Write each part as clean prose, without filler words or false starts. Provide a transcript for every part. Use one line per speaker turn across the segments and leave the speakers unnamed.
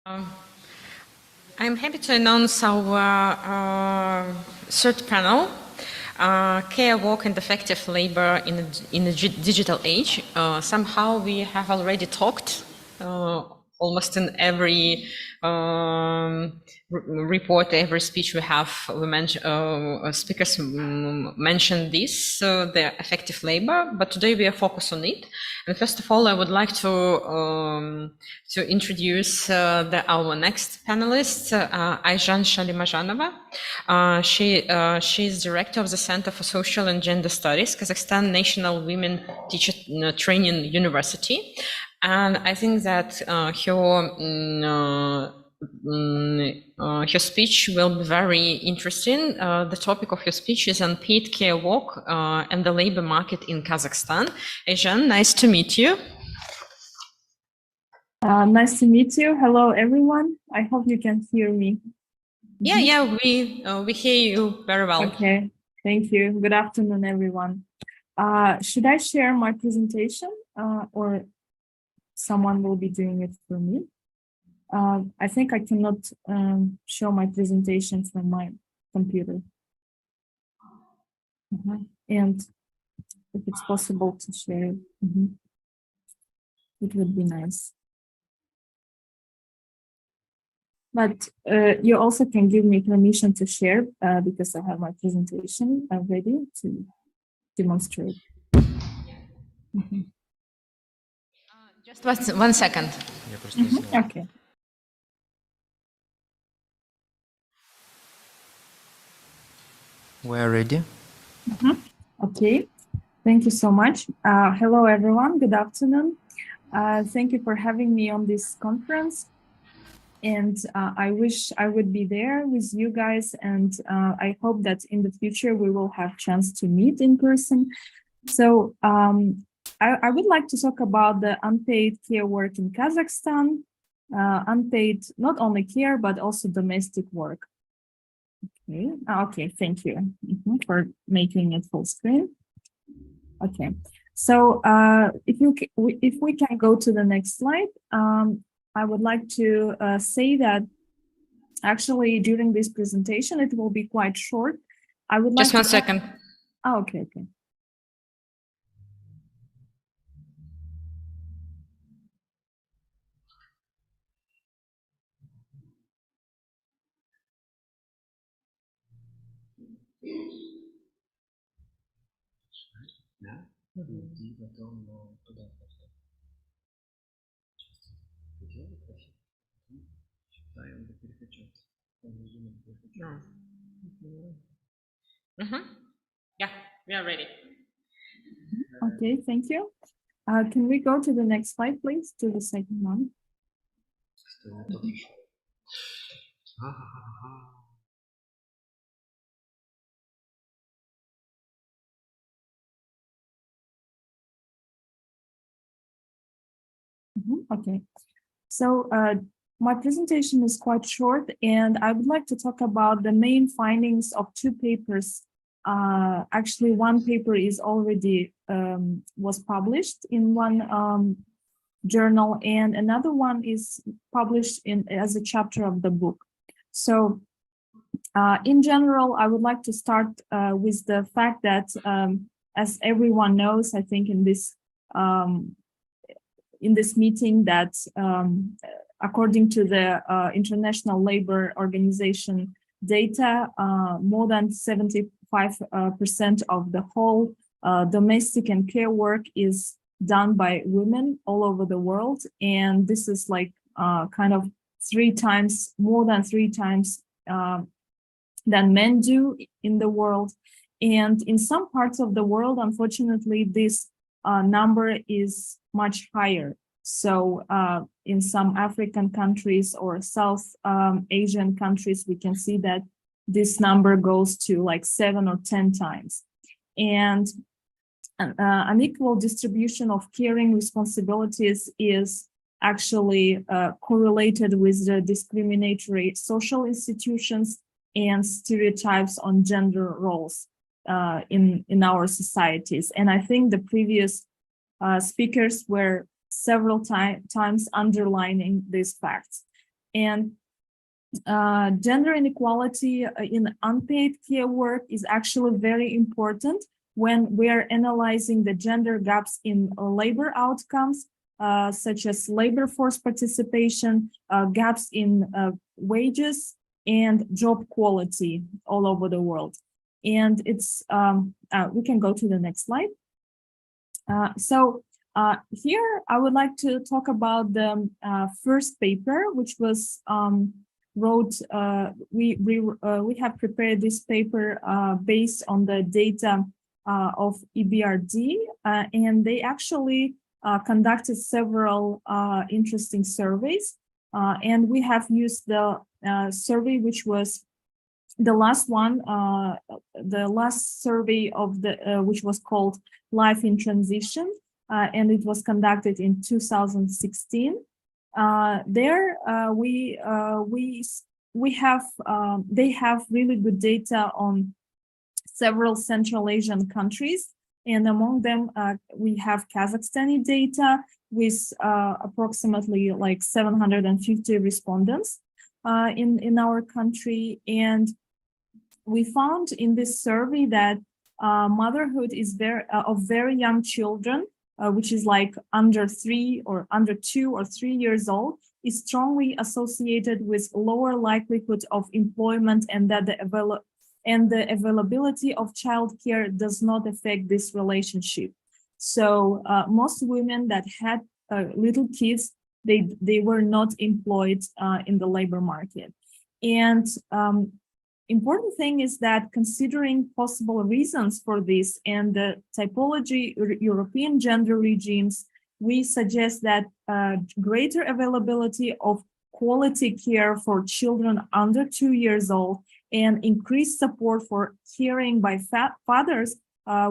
Um, I'm happy to announce our third panel, Care, Work and Effective Labor in the Digital Age. Somehow we have already talked almost in every report, every speech we have, speakers mentioned this, the effective labor, but today we are focused on it. And first of all, I would like to introduce our next panelist, AIZHAN SALIMZHANOVA. She is director of the Center for Social and Gender Studies, Kazakhstan National Women Teacher Training University. And I think that her speech will be very interesting. The topic of her speech is Unpaid Care Work and the labor market in Kazakhstan. AIZHAN, nice to meet you.
Nice to meet you. Hello, everyone. I hope you can hear me.
Yeah, we hear you very well.
Okay, thank you. Good afternoon, everyone. Should I share my presentation or someone will be doing it for me? I think I cannot show my presentation from my computer. And if it's possible to share it, it would be nice. But you also can give me permission to share because I have my presentation ready to demonstrate.
Just one second.
Okay.
We're ready.
Okay. Thank you so much. Hello, everyone. Good afternoon. Thank you for having me on this conference. And I wish I would be there with you guys. And I hope that in the future we will have chance to meet in person. So I would like to talk about the unpaid care work in Kazakhstan. Unpaid, not only care, but also domestic work. Okay, thank you for making it full screen. Okay, so if we can go to the next slide, I would like to say that actually during this presentation, it will be quite short. I would like
just one second.
Oh, okay.
Yeah, we are ready.
Okay, thank you. Can we go to the next slide, please, to the second one? Okay, so my presentation is quite short, and I would like to talk about the main findings of two papers. Actually, one paper is already was published in one journal, and another one is published as a chapter of the book. So in general, I would like to start with the fact that, as everyone knows, I think in this meeting, that according to the International Labour Organization data, more than 75% of the whole domestic and care work is done by women all over the world. And this is like kind of more than three times than men do in the world. And in some parts of the world, unfortunately, this number is much higher. So in some African countries or South Asian countries, we can see that this number goes to like 7 or 10 times. And an equal distribution of caring responsibilities is actually correlated with the discriminatory social institutions and stereotypes on gender roles in our societies. And I think the previous speakers were several times underlining these facts. And gender inequality in unpaid care work is actually very important when we're analyzing the gender gaps in labor outcomes, such as labor force participation, gaps in wages, and job quality all over the world. And it's, we can go to the next slide. Here I would like to talk about the first paper, which was we have prepared this paper based on the data of EBRD, and they actually conducted several interesting surveys, and we have used the survey which was the last one, the last survey of the which was called Life in Transition, and it was conducted in 2016. There they have really good data on several Central Asian countries, and among them we have Kazakhstani data with approximately like 750 respondents in our country. And we found in this survey that motherhood is of very young children, which is like under 2 or 3 years old, is strongly associated with lower likelihood of employment, and that the availability of childcare does not affect this relationship. So most women that had little kids, they were not employed in the labor market. And important thing is that considering possible reasons for this and the typology European gender regimes, we suggest that greater availability of quality care for children under 2 years old and increased support for caring by fathers,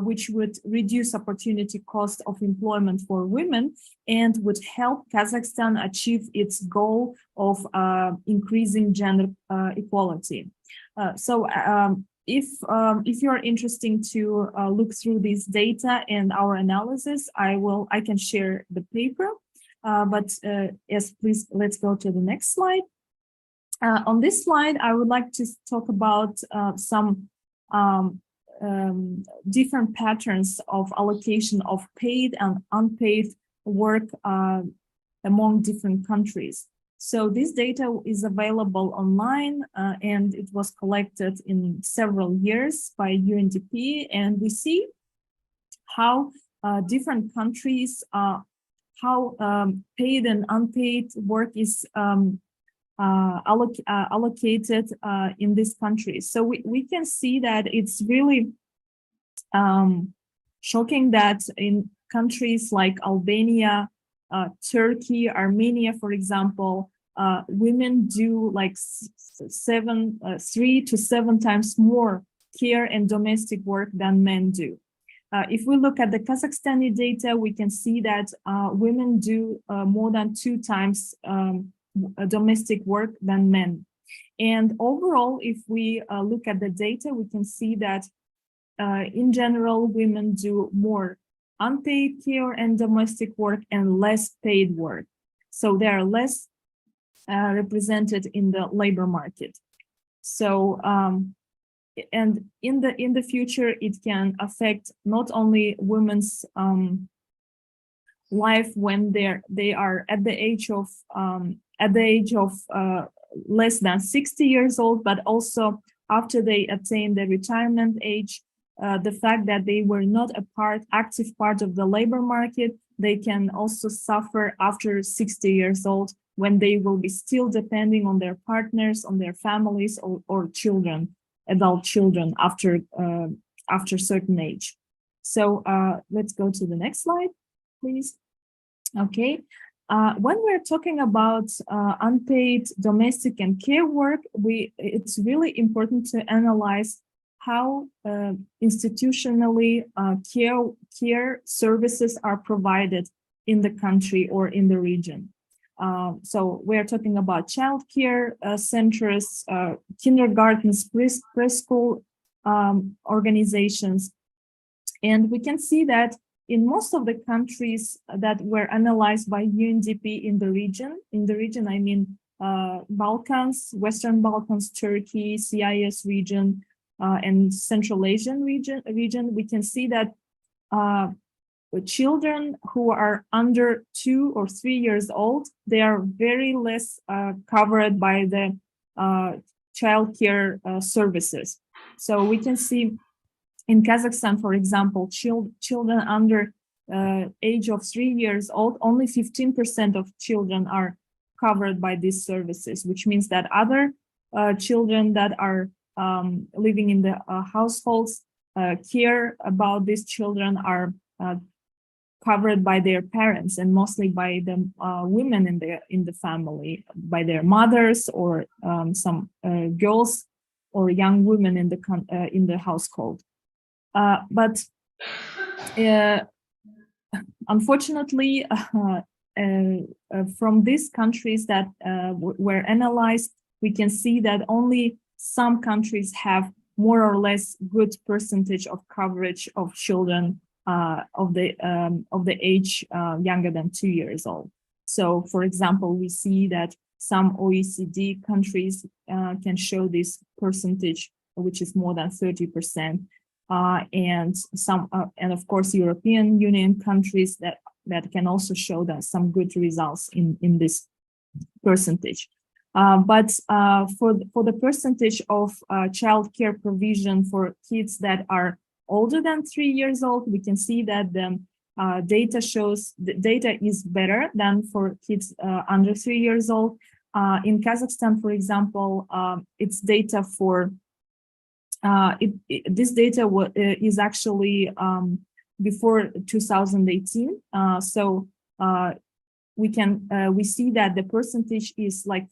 which would reduce opportunity cost of employment for women and would help Kazakhstan achieve its goal of increasing gender equality. If you're interested to look through this data and our analysis, I can share the paper. Yes, please, let's go to the next slide. On this slide, I would like to talk about some different patterns of allocation of paid and unpaid work among different countries. So this data is available online, and it was collected in several years by UNDP, and we see how different countries, how paid and unpaid work is allocated in these countries. So we can see that it's really shocking that in countries like Albania, Turkey, Armenia, for example, women do like 3 to 7 times more care and domestic work than men do. If we look at the Kazakhstani data, we can see that women do more than 2 times domestic work than men. And overall, if we look at the data, we can see that in general, women do more unpaid care and domestic work and less paid work. So they are less represented in the labor market. So and in the future, it can affect not only women's life when they are at the age of less than 60 years old, but also after they attain the retirement age. The fact that they were not active part of the labor market, they can also suffer after 60 years old when they will be still depending on their partners, on their families, or children, adult children after certain age. So let's go to the next slide, please. Okay. When we're talking about unpaid domestic and care work, it's really important to analyze how institutionally care services are provided in the country or in the region. So we're talking about childcare centers, kindergartens, preschool organizations. And we can see that in most of the countries that were analyzed by UNDP in the region, I mean Balkans, Western Balkans, Turkey, CIS region, and Central Asian region, we can see that children who are under 2 or 3 years old, they are very less covered by the childcare services. So we can see in Kazakhstan, for example, children under age of 3 years old, only 15% of children are covered by these services, which means that other children that are living in the households care about these children are covered by their parents, and mostly by the women in the family, by their mothers or some girls or young women in the household. But unfortunately, from these countries that were analyzed, we can see that only some countries have more or less good percentage of coverage of children of the age younger than 2 years old. So, for example, we see that some OECD countries can show this percentage, which is more than 30%, and some, and of course, European Union countries that can also show that some good results in this percentage. But for the percentage of child care provision for kids that are older than 3 years old, we can see that the data shows the data is better than for kids under 3 years old. In Kazakhstan, for example, it's data for this data is actually before 2018. So we see that the percentage is like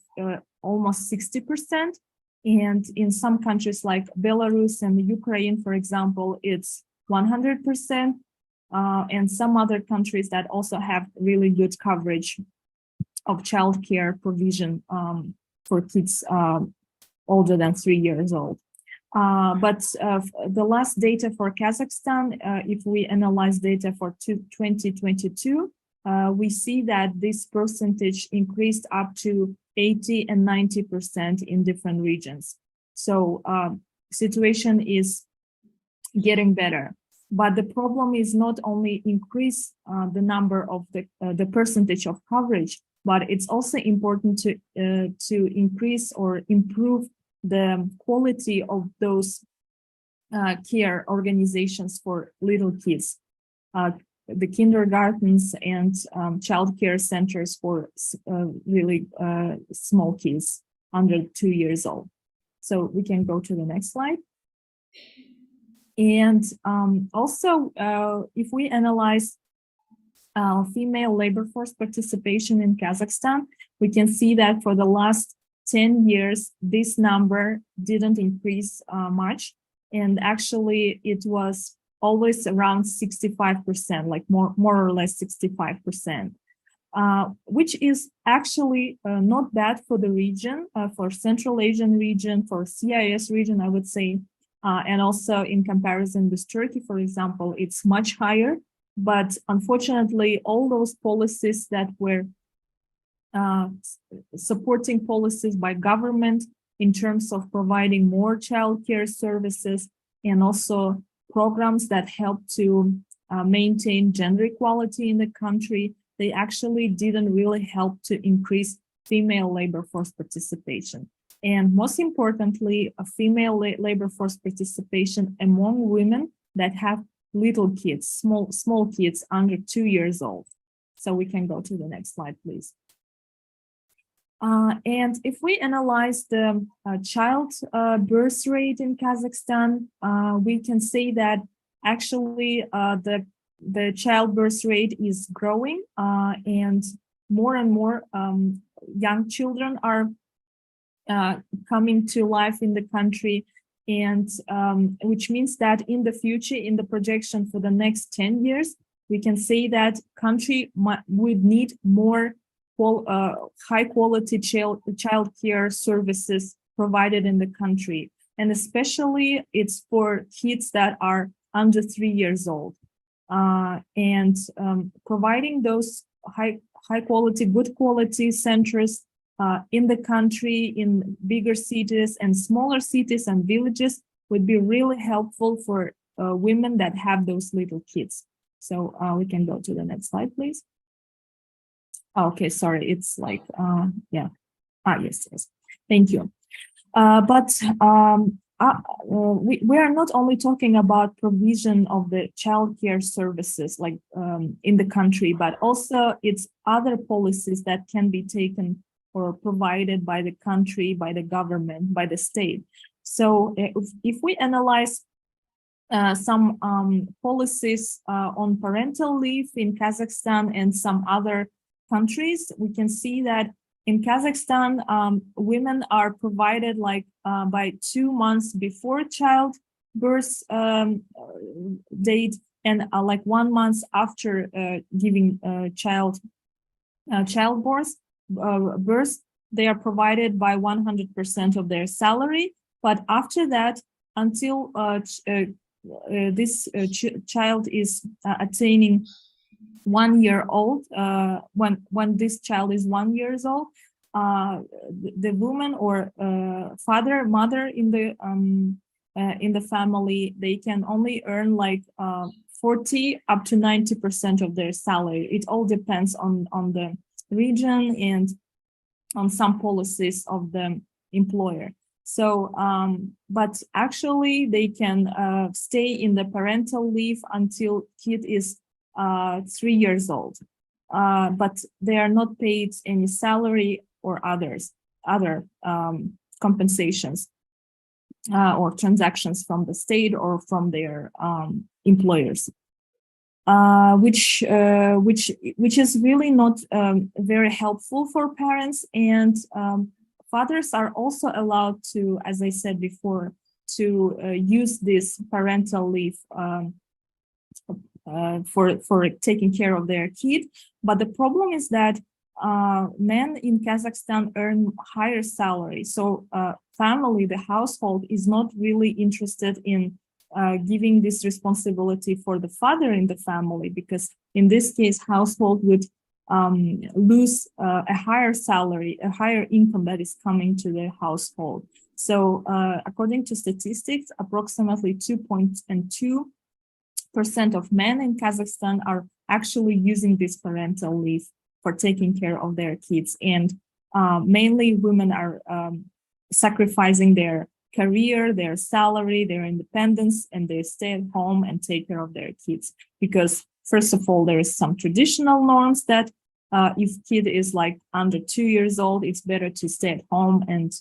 almost 60%. And in some countries like Belarus and Ukraine, for example, it's 100%. And some other countries that also have really good coverage of childcare provision for kids older than 3 years old. But the last data for Kazakhstan, if we analyze data for 2022, we see that this percentage increased up to 80 and 90% in different regions. So situation is getting better. But the problem is not only increase the number of the percentage of coverage, but it's also important to increase or improve the quality of those care organizations for little kids, the kindergartens and child care centers for really small kids under 2 years old. So we can go to the next slide. And also, if we analyze female labor force participation in Kazakhstan, we can see that for the last 10 years, this number didn't increase much. And actually, it was always around 65%, like more or less 65%, which is actually not bad for the region, for Central Asian region, for CIS region, I would say. And also in comparison with Turkey, for example, it's much higher. But unfortunately, all those policies that were supporting policies by government in terms of providing more childcare services and also programs that help to maintain gender equality in the country, they actually didn't really help to increase female labor force participation. And most importantly, a female labor force participation among women that have little kids, small kids under 2 years old. So we can go to the next slide, please. And if we analyze the child birth rate in Kazakhstan, we can say that actually the child birth rate is growing, and more young children are coming to life in the country, and which means that in the future, in the projection for the next 10 years, we can say that country would need more high quality child care services provided in the country. And especially it's for kids that are under 3 years old. And providing those high quality, good quality centers in the country, in bigger cities and smaller cities and villages would be really helpful for women that have those little kids. So we can go to the next slide, please. Okay, sorry, it's like, yeah. Yes. Thank you. We are not only talking about provision of the childcare services like in the country, but also it's other policies that can be taken or provided by the country, by the government, by the state. So if we analyze some policies on parental leave in Kazakhstan and some other countries, we can see that in Kazakhstan, women are provided like by 2 months before childbirth date and like 1 month after giving childbirth. They are provided by 100% of their salary. But after that, until this child is attaining 1 year old, when this child is 1 year old, the woman or mother in the family, they can only earn like 40 up to 90% of their salary. It all depends on the region and on some policies of the employer. So, but actually they can stay in the parental leave until kid is 3 years old, but they are not paid any salary or other compensations or transactions from the state or from their employers, which is really not very helpful for parents. And fathers are also allowed to, as I said before, to use this parental leave for taking care of their kid. But the problem is that men in Kazakhstan earn higher salary. So family, the household, is not really interested in giving this responsibility for the father in the family, because in this case, household would lose a higher salary, a higher income that is coming to the household. So according to statistics, approximately 2.2% of men in Kazakhstan are actually using this parental leave for taking care of their kids. And mainly women are sacrificing their career, their salary, their independence, and they stay at home and take care of their kids. Because first of all, there is some traditional norms that if kid is like under 2 years old, it's better to stay at home, and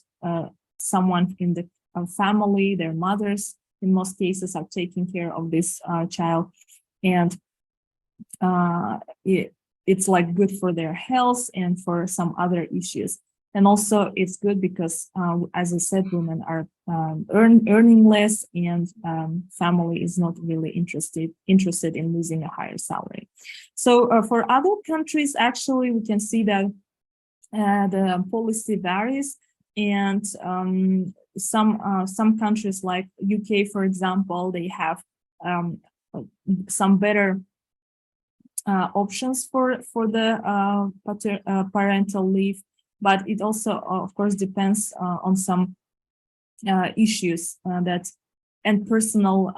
someone in the family, their mothers, in most cases, are taking care of this child. And it's like good for their health and for some other issues. And also it's good because, as I said, women are earning less, and family is not really interested in losing a higher salary. So for other countries, actually, we can see that the policy varies, and some countries like UK, for example, they have some better options for the parental leave, but it also, of course, depends on some issues and personal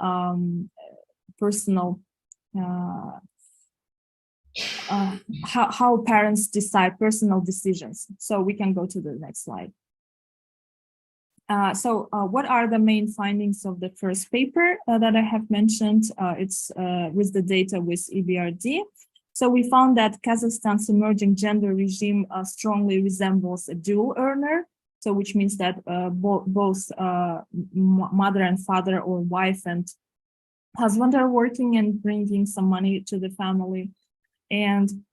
how parents decide, personal decisions. So we can go to the next slide. So what are the main findings of the first paper that I have mentioned? It's with the data with EBRD. So we found that Kazakhstan's emerging gender regime strongly resembles a dual earner. So which means that both mother and father, or wife and husband, are working and bringing some money to the family. And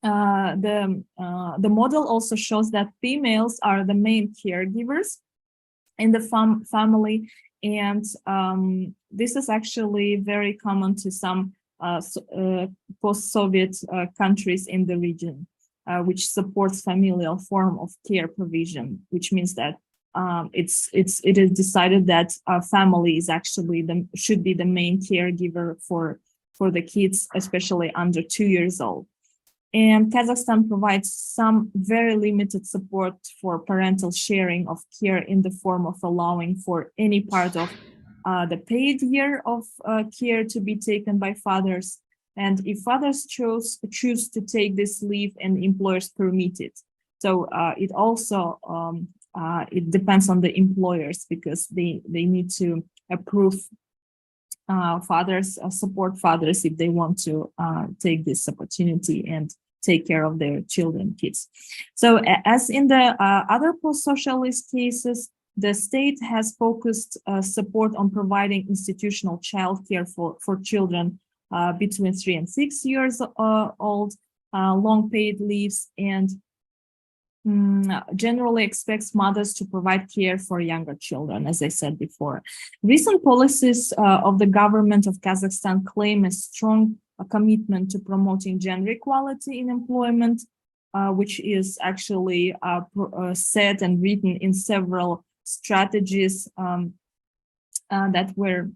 the model also shows that females are the main caregivers in the family, and this is actually very common to some post-Soviet countries in the region, which supports familial form of care provision, which means that it is decided that family is actually should be the main caregiver for the kids, especially under 2 years old. And Kazakhstan provides some very limited support for parental sharing of care in the form of allowing for any part of the paid year of care to be taken by fathers. And if fathers choose to take this leave and employers permit it. So it also it depends on the employers because they need to approve fathers, support fathers if they want to take this opportunity and take care of their children, kids. So as in the other post-socialist cases, the state has focused support on providing institutional childcare for children between 3 and 6 years old, long paid leaves, and generally expects mothers to provide care for younger children, as I said before. Recent policies of the government of Kazakhstan claim a strong commitment to promoting gender equality in employment, which is actually set and written in several strategies that were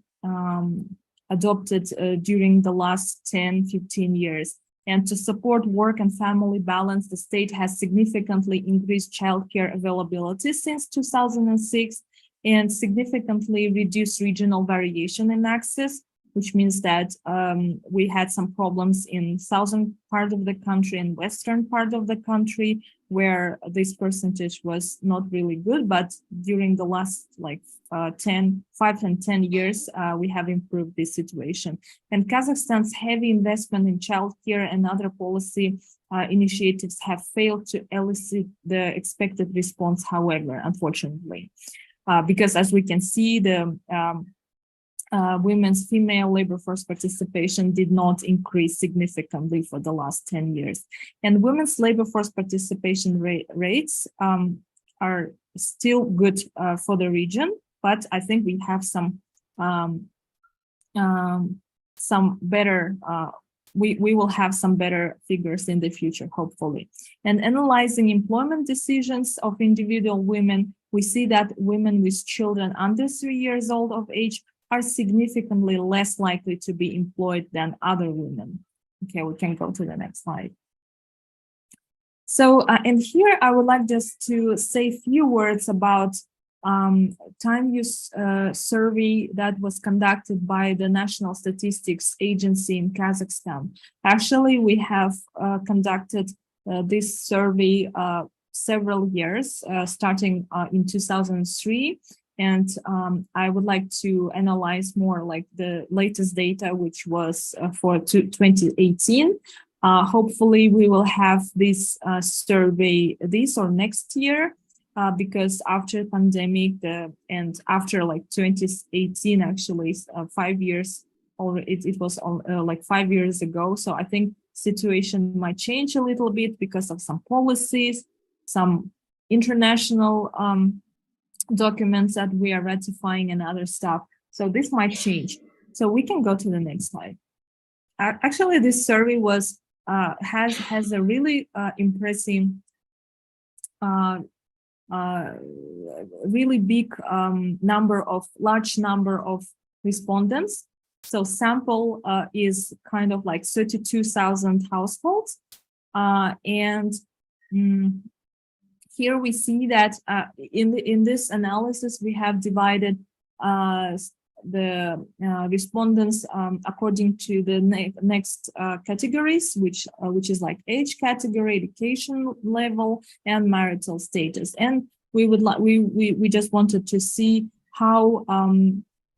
adopted during the last 10-15 years. And to support work and family balance, the state has significantly increased childcare availability since 2006 and significantly reduced regional variation in access, which means that we had some problems in southern part of the country and western part of the country where this percentage was not really good, but during the last 5 and 10 years, we have improved this situation. And Kazakhstan's heavy investment in childcare and other policy initiatives have failed to elicit the expected response, however, unfortunately. Because as we can see, the women's female labor force participation did not increase significantly for the last 10 years. And women's labor force participation rates are still good for the region, but I think we have some better, we will have some better figures in the future, hopefully. And analyzing employment decisions of individual women, we see that women with children under 3 years old of age are significantly less likely to be employed than other women. Okay, we can go to the next slide. So, and here I would like just to say a few words about time use survey that was conducted by the National Statistics Agency in Kazakhstan. Actually, we have conducted this survey several years, starting in 2003. And I would like to analyze more like the latest data, which was for 2018. Hopefully, we will have this survey this or next year, because after pandemic and after 2018, actually 5 years, or it was like 5 years ago. So I think situation might change a little bit because of some policies, some international documents that we are ratifying and other stuff. So this might change. So we can go to the next slide. Actually, this survey was has a really impressive, really big large number of respondents. So sample is kind of like 32,000 households, and here we see that in this analysis, we have divided the respondents according to the next categories, which is like age category, education level, and marital status. And we just wanted to see how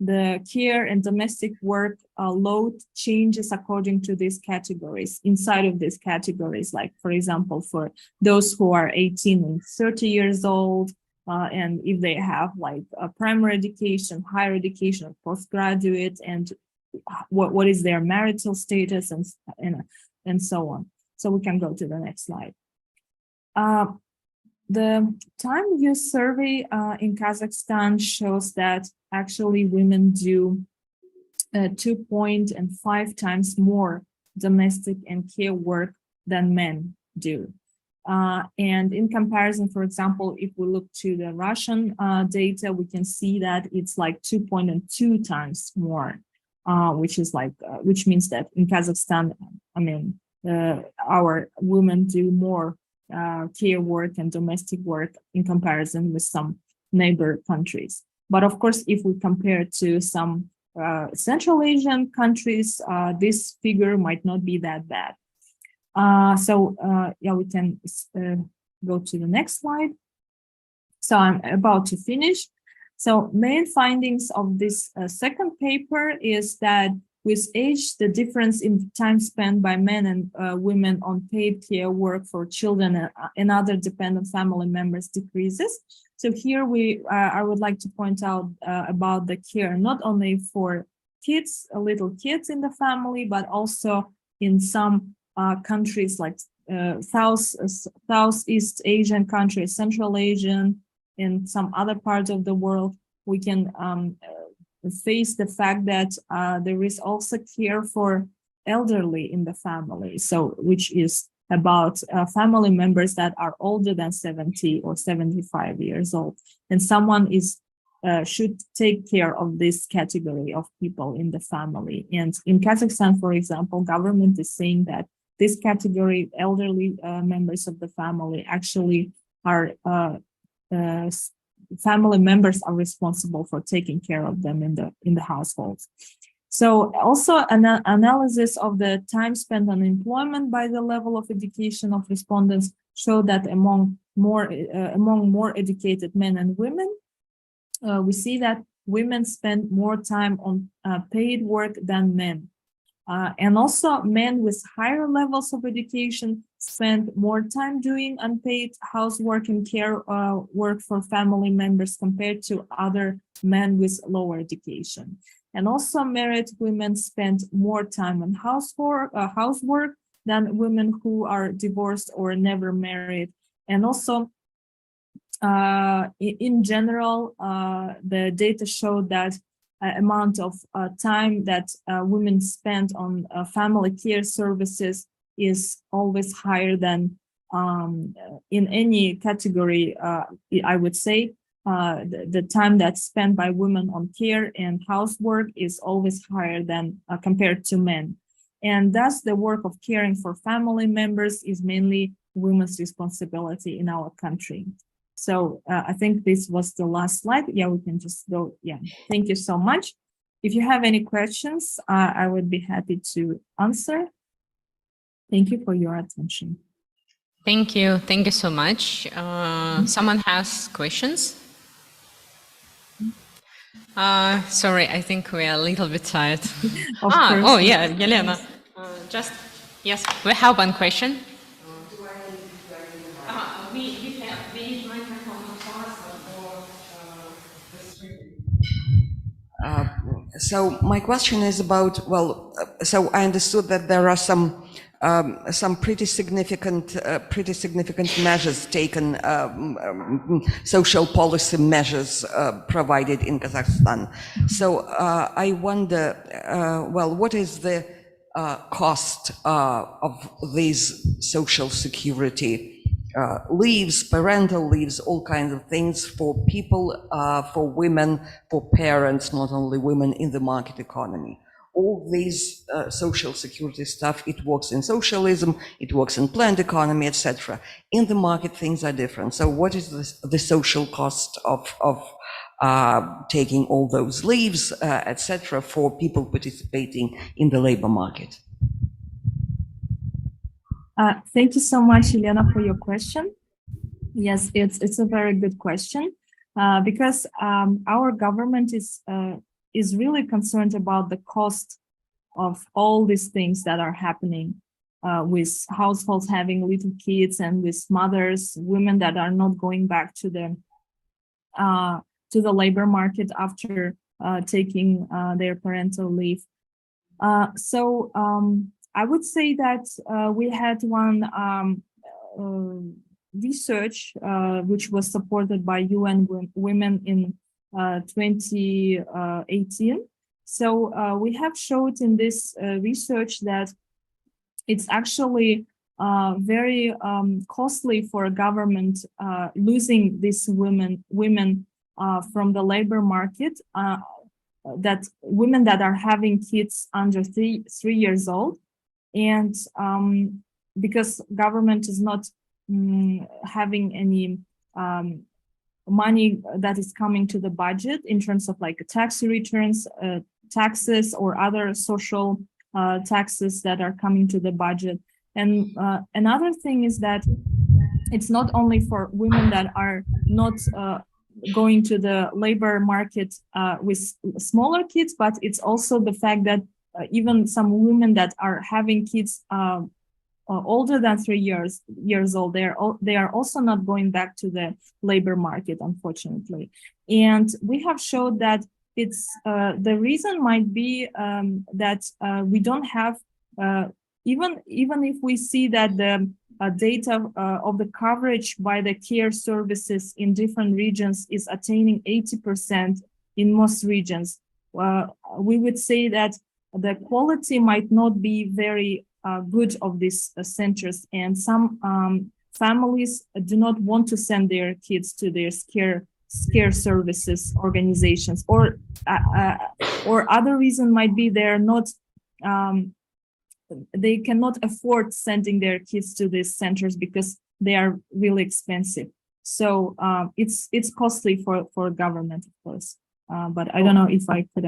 the care and domestic work load changes according to these categories. Inside of these categories, like for example, for those who are 18 and 30 years old, and if they have like a primary education, higher education, or postgraduate, and what is their marital status, and so on. So we can go to the next slide. The time use survey in Kazakhstan shows that actually women do 2.5 times more domestic and care work than men do. And in comparison, for example, if we look to the Russian data, we can see that it's like 2.2 times more, which is like, which means that in Kazakhstan, I mean, our women do more care work and domestic work in comparison with some neighbor countries. But of course, if we compare to some Central Asian countries, this figure might not be that bad. Yeah, we can go to the next slide. So I'm about to finish. So main findings of this second paper is that with age, the difference in time spent by men and women on paid care work for children and other dependent family members decreases. So here I would like to point out about the care, not only for kids, little kids in the family, but also in some countries like Southeast Asian countries, Central Asian, in some other parts of the world, we can face the fact that there is also care for elderly in the family, so which is about family members that are older than 70 or 75 years old, and someone should take care of this category of people in the family. And in Kazakhstan, for example, government is saying that this category, elderly members of the family, actually are family members are responsible for taking care of them in the households. So also an analysis of the time spent on employment by the level of education of respondents show that among more educated men and women, we see that women spend more time on paid work than men. And also men with higher levels of education spend more time doing unpaid housework and care work for family members compared to other men with lower education. And also married women spend more time on housework than women who are divorced or never married. And also, in general, the data showed that amount of time that women spend on family care services is always higher than in any category. I would say the time that's spent by women on care and housework is always higher than compared to men. And thus the work of caring for family members is mainly women's responsibility in our country. So I think this was the last slide. Yeah, we can just go. Yeah, thank you so much. If you have any questions, I would be happy to answer. Thank you for your attention.
Thank you. Thank you so much. Someone has questions? Sorry, I think we are a little bit tired. Oh yeah, Yelena. Just, yes, we have one question.
So my question is about, well, so I understood that there are some pretty significant measures taken, social policy measures provided in Kazakhstan. So I wonder, well, what is the cost of these social security leaves, parental leaves, all kinds of things for people, for women, for parents, not only women in the market economy. All these social security stuff, it works in socialism, it works in planned economy, etc. In the market, things are different. So what is the social cost of taking all those leaves, etc., for people participating in the labor market?
Thank you so much, Elena, for your question. Yes, it's a very good question because our government is really concerned about the cost of all these things that are happening with households having little kids and with mothers, women that are not going back to the labor market after taking their parental leave. So I would say that we had one research which was supported by UN Women in 2018. So we have showed in this research that it's actually very costly for a government losing these women from the labor market, that women that are having kids under three years old. And because government is not having any money that is coming to the budget in terms of like tax returns, taxes or other social taxes that are coming to the budget. And another thing is that it's not only for women that are not going to the labor market with smaller kids, but it's also the fact that even some women that are having kids older than 3 years old, they are also not going back to the labor market, unfortunately. And we have showed that it's the reason might be that we don't have even if we see that the data of the coverage by the care services in different regions is attaining 80% in most regions. We would say that the quality might not be very good of these centers, and some families do not want to send their kids to their care services organizations, or other reason might be they're not they cannot afford sending their kids to these centers because they are really expensive. So it's costly for government, of course. But I don't know if I could.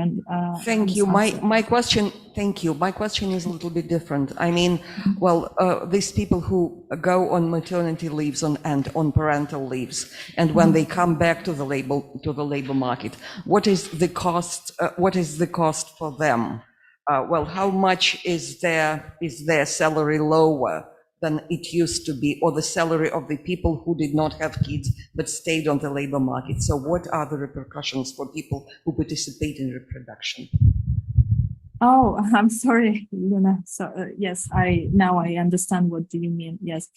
Thank you. My question. Thank you. My question is a little bit different. I mean, well, these people who go on maternity leaves and on parental leaves, and when they come back to the labor market, what is the cost? What is the cost for them? Well, how much is their salary lower than it used to be, or the salary of the people who did not have kids but stayed on the labor market? So what are the repercussions for people who participate in reproduction?
Oh, I'm sorry, Luna. So yes, now I understand what do you mean. Yes.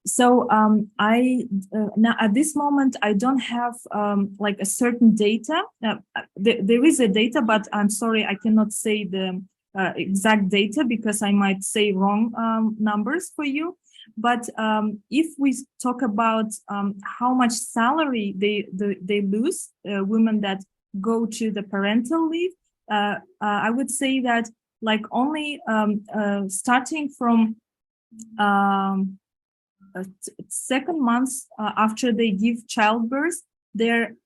So now at this moment I don't have like a certain data. There is a data, but I'm sorry, I cannot say the exact data because I might say wrong numbers for you. But if we talk about how much salary they lose, women that go to the parental leave, I would say that like only starting from 2nd month after they give childbirth, they're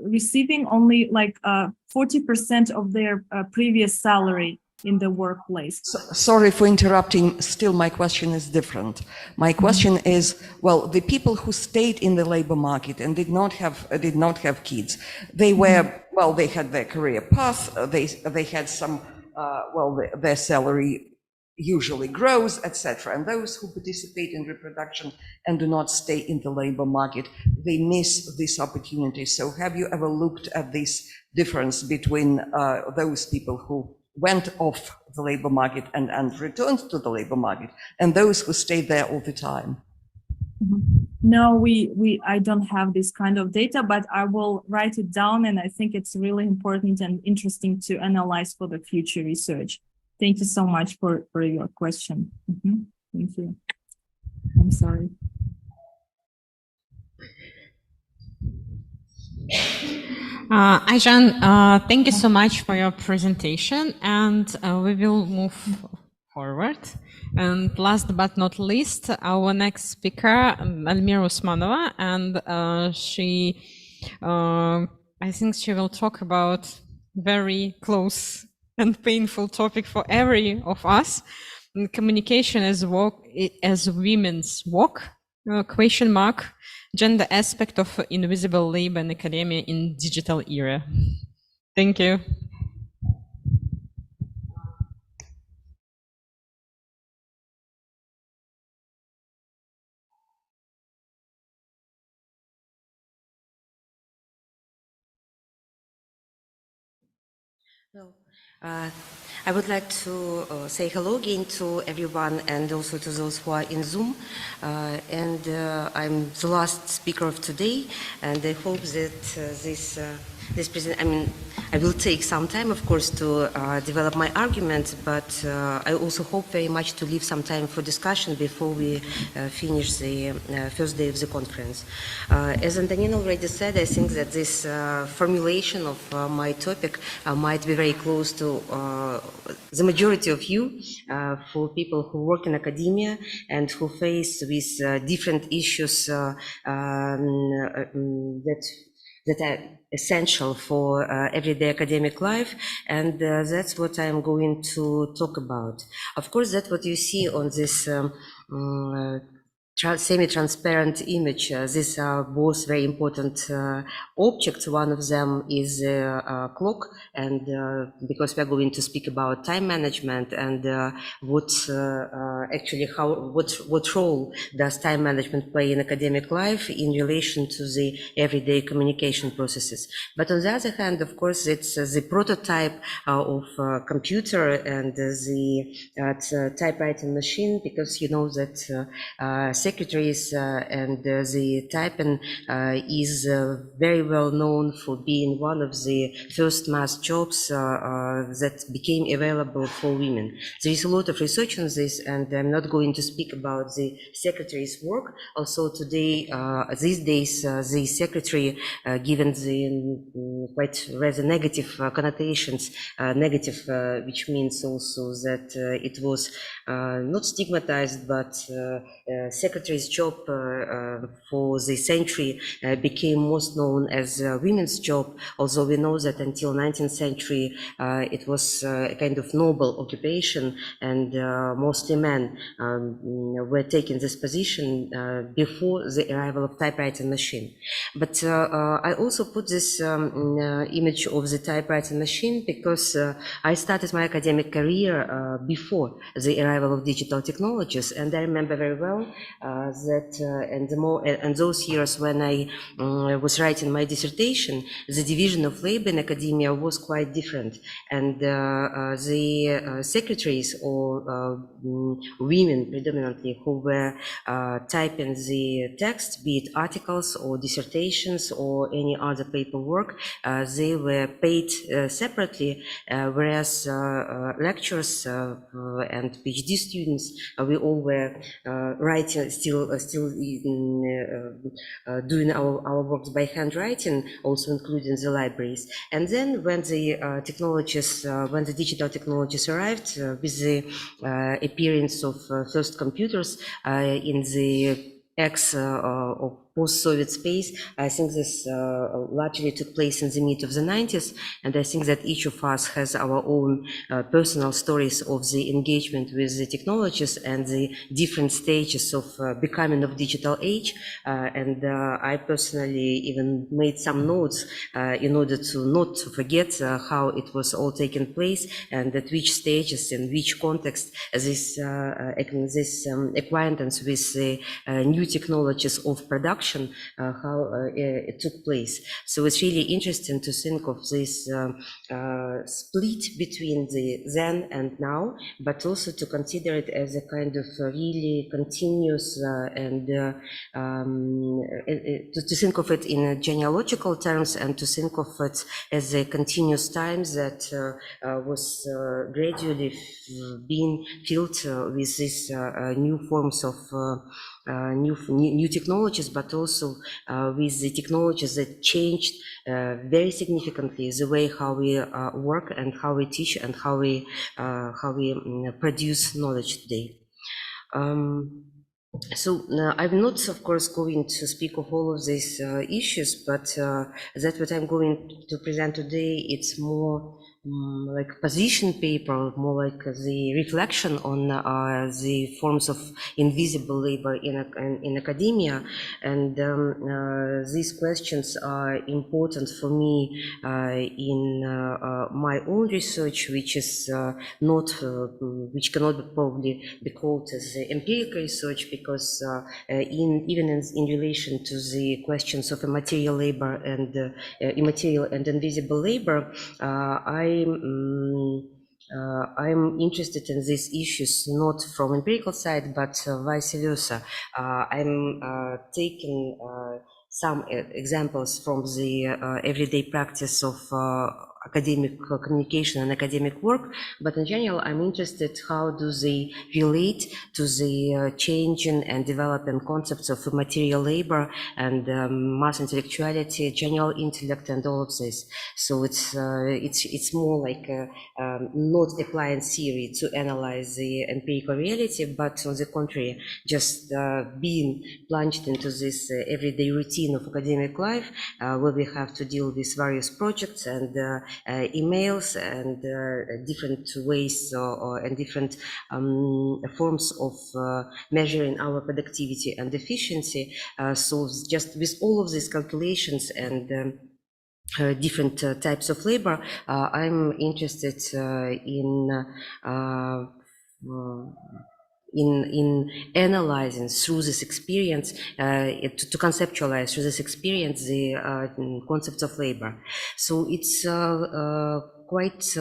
receiving only like 40% of their previous salary in the workplace.
Sorry for interrupting. Still, my question is different. My question is, well, the people who stayed in the labor market and did not have kids, they were, well, they had their career path. They had some, well, their salary usually grows, etc. And those who participate in reproduction and do not stay in the labor market, they miss this opportunity. So have you ever looked at this difference between those people who went off the labor market and returned to the labor market and those who stayed there all the time?
No, I don't have this kind of data, but I will write it down, and I think it's really important and interesting to analyze for the future research. Thank you so much for your question. Thank you. I'm sorry.
AIZHAN, thank you so much for your presentation, and we will move forward. And last but not least, our next speaker, ALMIRA OUSMANOVA, and she, I think she will talk about very close and painful topic for every of us: communication as women's work, question mark, gender aspect of invisible labor in academia in digital era. Thank you.
Well, I would like to say hello again to everyone and also to those who are in Zoom. I'm the last speaker of today, and I hope that I will take some time, of course, to develop my argument, but I also hope very much to leave some time for discussion before we finish the first day of the conference. As Antonina already said, I think that this formulation of my topic might be very close to the majority of you, for people who work in academia and who face with different issues that are essential for everyday academic life, and that's what I'm going to talk about. Of course, that's what you see on this semi-transparent image. These are both very important objects. One of them is a clock, and because we're going to speak about time management and what role does time management play in academic life in relation to the everyday communication processes. But on the other hand, of course, it's the prototype of computer and the typewriting machine, because you know that secretaries and the typing is very well known for being one of the first mass jobs that became available for women. There is a lot of research on this, and I'm not going to speak about the secretary's work. Also today, these days, the secretary, given the quite rather negative connotations, which means also that it was not stigmatized, but secretary's job for the century became most known as women's job, although we know that until 19th century it was a kind of noble occupation, and mostly men were taking this position before the arrival of typewriting machine. But I also put this image of the typewriting machine because I started my academic career before the arrival of digital technologies, and I remember very well and those years when I was writing my dissertation, the division of labor in academia was quite different, and the secretaries, or women predominantly, who were typing the text, be it articles or dissertations or any other paperwork, they were paid separately, whereas lecturers and PhD students, we all were writing, still doing our works by handwriting, also including the libraries. And then when the technologies, when the digital technologies arrived, with the appearance of first computers in the of post-Soviet space, I think this largely took place in the mid of the 90s, and I think that each of us has our own personal stories of the engagement with the technologies and the different stages of becoming of digital age, and I personally even made some notes in order to not to forget how it was all taking place, and at which stages and which context this acquaintance with the new technologies of production, how it took place. So it's really interesting to think of this split between the then and now, but also to consider it as a kind of really continuous and to think of it in genealogical terms, and to think of it as a continuous time that was gradually being filled with these new forms of new technologies, but also with the technologies that changed very significantly the way how we work and how we teach and how we produce knowledge today. So I'm not, of course, going to speak of all of these issues, but that's what I'm going to present today. It's more like position paper, more like the reflection on the forms of invisible labor in academia, and these questions are important for me in my own research, which is not, which cannot probably be called as empirical research, because even in relation to the questions of immaterial labor and immaterial and invisible labor, I'm interested in these issues not from empirical side, but vice versa. I'm taking some examples from the everyday practice of academic communication and academic work, but in general, I'm interested how do they relate to the changing and developing concepts of material labor and mass intellectuality, general intellect, and all of this. So it's more like not applying theory to analyze the empirical reality, but on the contrary, just being plunged into this everyday routine of academic life, where we have to deal with various projects and emails and different ways and different forms of measuring our productivity and efficiency. So just with all of these calculations and different types of labor, I'm interested in analyzing through this experience, to conceptualize through this experience the concepts of labor. So it's quite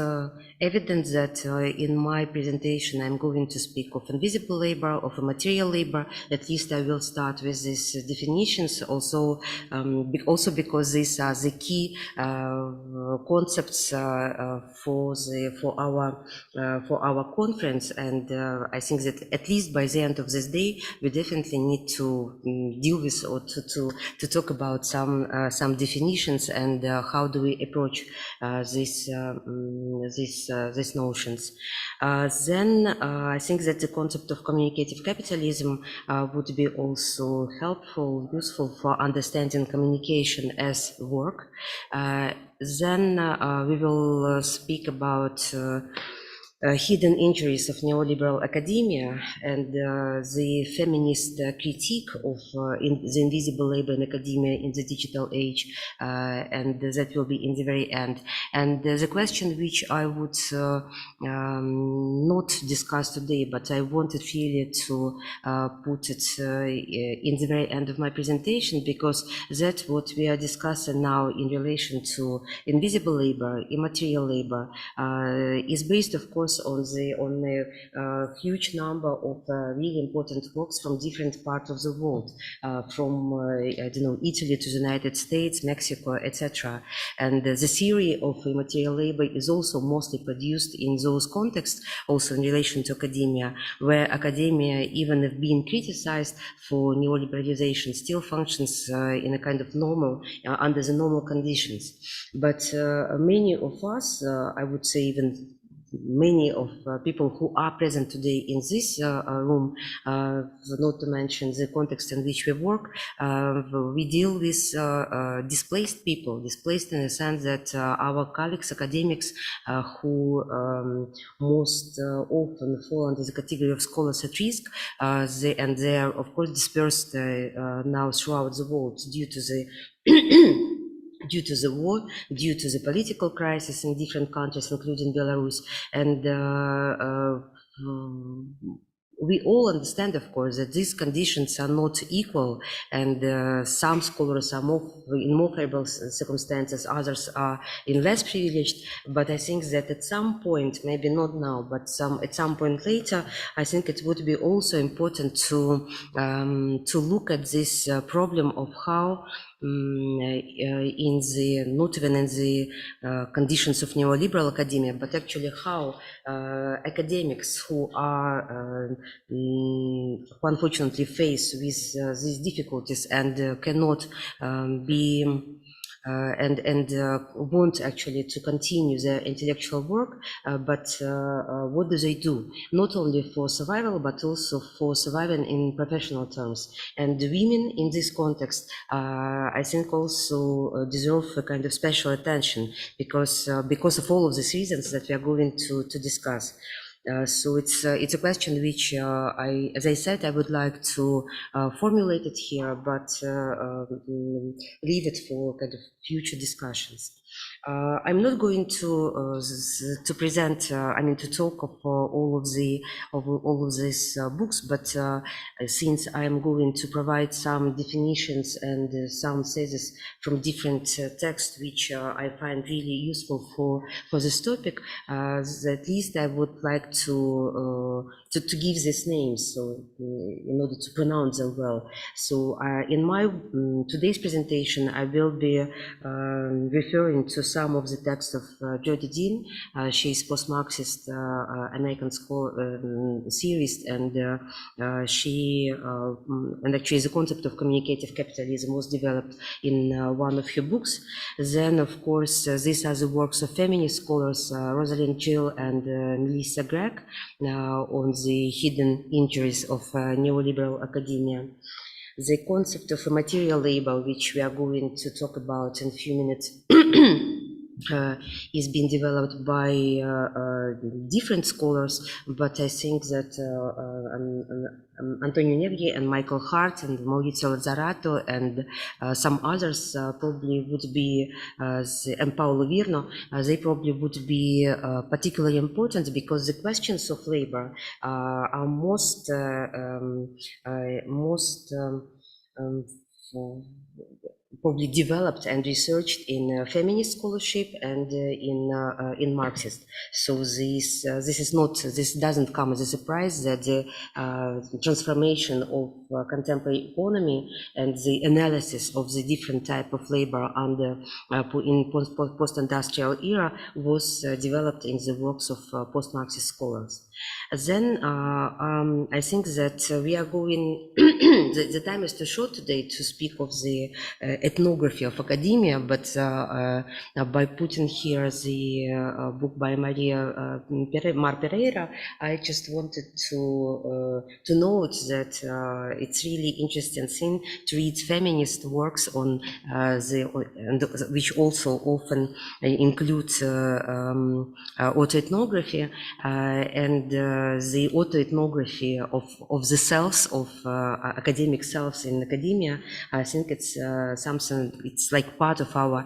evident that in my presentation I'm going to speak of invisible labor, of material labor. At least I will start with these definitions, also because these are the key concepts for our conference, and I think that at least by the end of this day we definitely need to deal with or to talk about some definitions and how do we approach these notions. Then I think that the concept of communicative capitalism would be also helpful, useful for understanding communication as work. Then we will speak about hidden injuries of neoliberal academia and the feminist critique of the invisible labor in academia in the digital age, and that will be in the very end. And the question which I would not discuss today, but I wanted really to put it in the very end of my presentation, because that's what we are discussing now in relation to invisible labor, immaterial labor, is based, of course, on a huge number of really important works from different parts of the world, from I don't know, Italy to the United States, Mexico, etc. And the theory of immaterial labor is also mostly produced in those contexts, also in relation to academia, where academia, even if being criticized for neoliberalization, still functions in a kind of normal, under the normal conditions. But many of us, I would say even many of people who are present today in this room, not to mention the context in which we work, we deal with displaced people, displaced in the sense that our colleagues, academics, who most often fall under the category of scholars at risk, they are of course dispersed now throughout the world due to the due to the war, due to the political crisis in different countries, including Belarus. And we all understand, of course, that these conditions are not equal, and some scholars are in more favorable circumstances, others are in less privileged. But I think that at some point, maybe not now, but at some point later, I think it would be also important to look at this problem of how not even in the conditions of neoliberal academia, but actually how academics who are who unfortunately face with these difficulties and cannot be and want actually to continue their intellectual work, but what do they do? Not only for survival, but also for surviving in professional terms. And the women in this context, I think also deserve a kind of special attention because of all of these reasons that we are going to discuss. So it's a question which as I said, I would like to formulate it here, but leave it for kind of future discussions. I'm not going to present, I mean, to talk of all of these books, but since I am going to provide some definitions and some theses from different texts, which I find really useful for this topic, at least I would like to to give these names, so in order to pronounce them well. So in my today's presentation, I will be referring to some of the texts of Jodi Dean. She is post-Marxist American theorist, and she and actually the concept of communicative capitalism was developed in one of her books. Then, of course, these are the works of feminist scholars Rosalind Gill and Melissa Gregg on the hidden injuries of neoliberal academia. The concept of a material labor, which we are going to talk about in a few minutes, is being developed by different scholars, but I think that Antonio Negri and Michael Hart and Maurizio Lazzarato and some others probably would be, and Paolo Virno, they probably would be particularly important, because the questions of labor are most probably developed and researched in feminist scholarship and in Marxist. So this doesn't come as a surprise that the transformation of contemporary economy and the analysis of the different type of labor under in post-industrial era was developed in the works of post-Marxist scholars. Then I think that we are going, the time is too short today to speak of the ethnography of academia, but by putting here the book by Maria Mar Pereira, I just wanted to note that it's really interesting thing to read feminist works on which also often includes autoethnography and the autoethnography of the selves of academic selves in academia. I think it's something, it's like part of our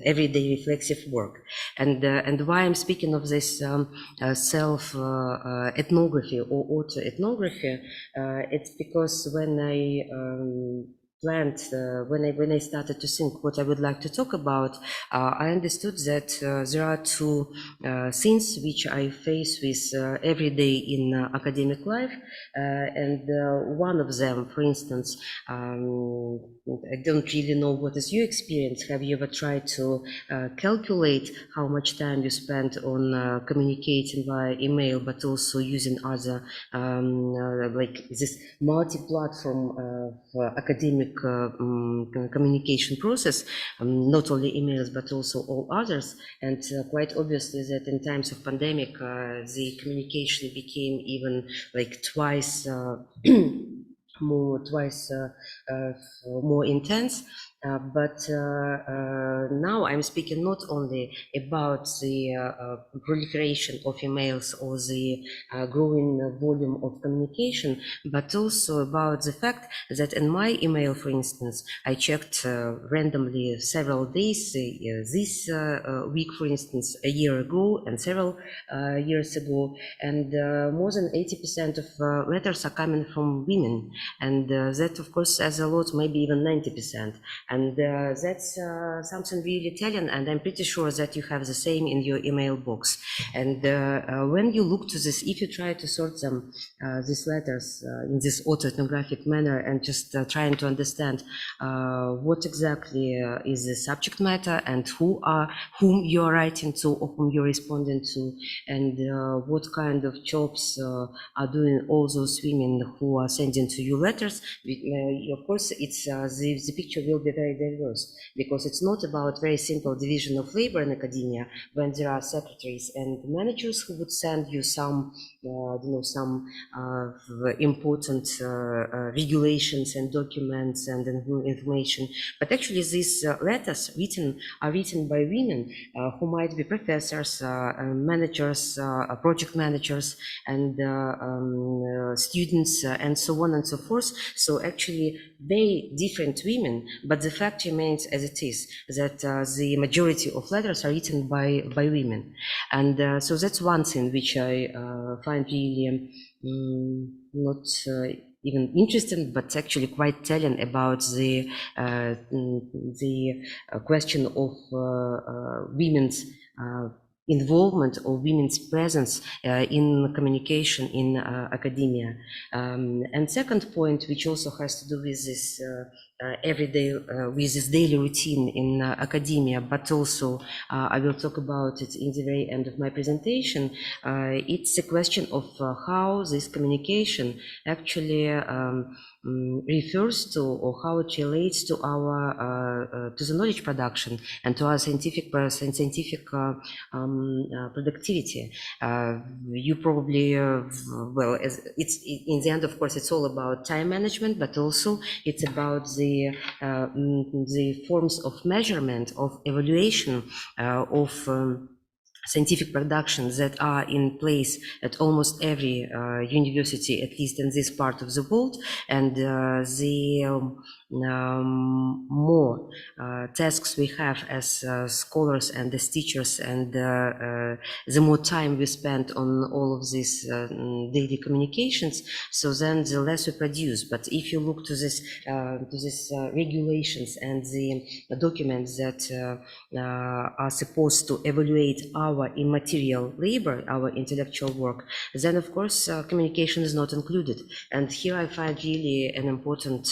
everyday reflexive work. And why I'm speaking of this self ethnography or autoethnography, it's because when I planned, when I started to think what I would like to talk about, I understood that there are two things which I face with every day in academic life, and one of them, for instance, I don't really know what is your experience. Have you ever tried to calculate how much time you spend on communicating via email, but also using other like this multi-platform academic communication process, not only emails but also all others, and quite obviously that in times of pandemic the communication became even like twice more intense. But now I'm speaking not only about the proliferation of emails or the growing volume of communication, but also about the fact that in my email, for instance, I checked randomly several days, this week, for instance, a year ago and several years ago, and more than 80% of letters are coming from women, and that of course says a lot, maybe even 90%. And that's something really telling, and I'm pretty sure that you have the same in your email box. And when you look to this, if you try to sort them, these letters in this autoethnographic manner, and just trying to understand what exactly is the subject matter and whom you're writing to or whom you're responding to, and what kind of jobs are doing all those women who are sending to you letters, of course, it's the picture will be very diverse, because it's not about very simple division of labor in academia when there are secretaries and managers who would send you some some important regulations and documents and information, but actually these letters are written by women who might be professors, managers, project managers, and students, and so on and so forth. So actually very different women, but the fact remains as it is, that the majority of letters are written by women. And so that's one thing which I find really not even interesting, but actually quite telling about the question of women's involvement of women's presence in communication in academia. And second point, which also has to do with this everyday, with this daily routine in academia, but also I will talk about it in the very end of my presentation. It's a question of how this communication actually refers to, or how it relates to our to the knowledge production and to our scientific productivity. You probably well, it's in the end, of course, it's all about time management, but also it's about the forms of measurement, of evaluation of scientific productions that are in place at almost every university, at least in this part of the world, and the more tasks we have as scholars and as teachers, and the more time we spend on all of these daily communications, so then the less we produce. But if you look to this regulations and the documents that are supposed to evaluate our immaterial labor, our intellectual work, then of course communication is not included. And here I find really an important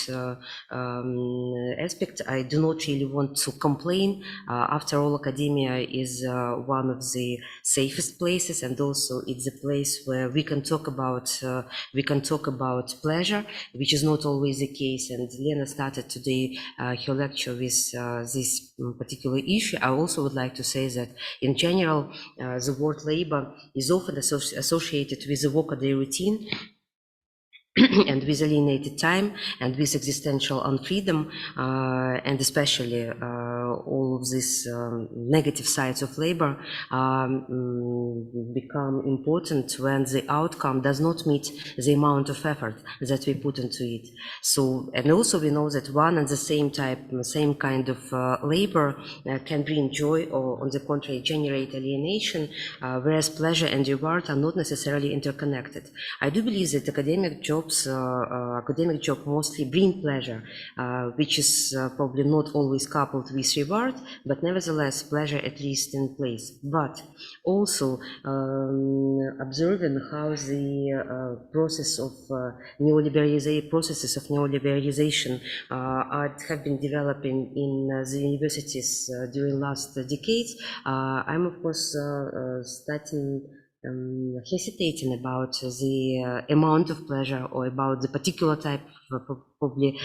aspect. I do not really want to complain. After all, academia is one of the safest places, and also it's a place where we can talk about pleasure, which is not always the case. And Lena started today her lecture with this particular issue. I also would like to say that in general, the word labor is often associated with the workaday routine and with alienated time and with existential unfreedom, and especially all of these negative sides of labor become important when the outcome does not meet the amount of effort that we put into it. So, and also we know that one and the same kind of labor can bring joy, or on the contrary generate alienation, whereas pleasure and reward are not necessarily interconnected. I do believe that academic job mostly bring pleasure, which is probably not always coupled with reward, but nevertheless pleasure at least in place. But also observing how the processes of neoliberalization have been developing in the universities during last decades, I'm of course hesitating about the amount of pleasure, or about the particular type of probably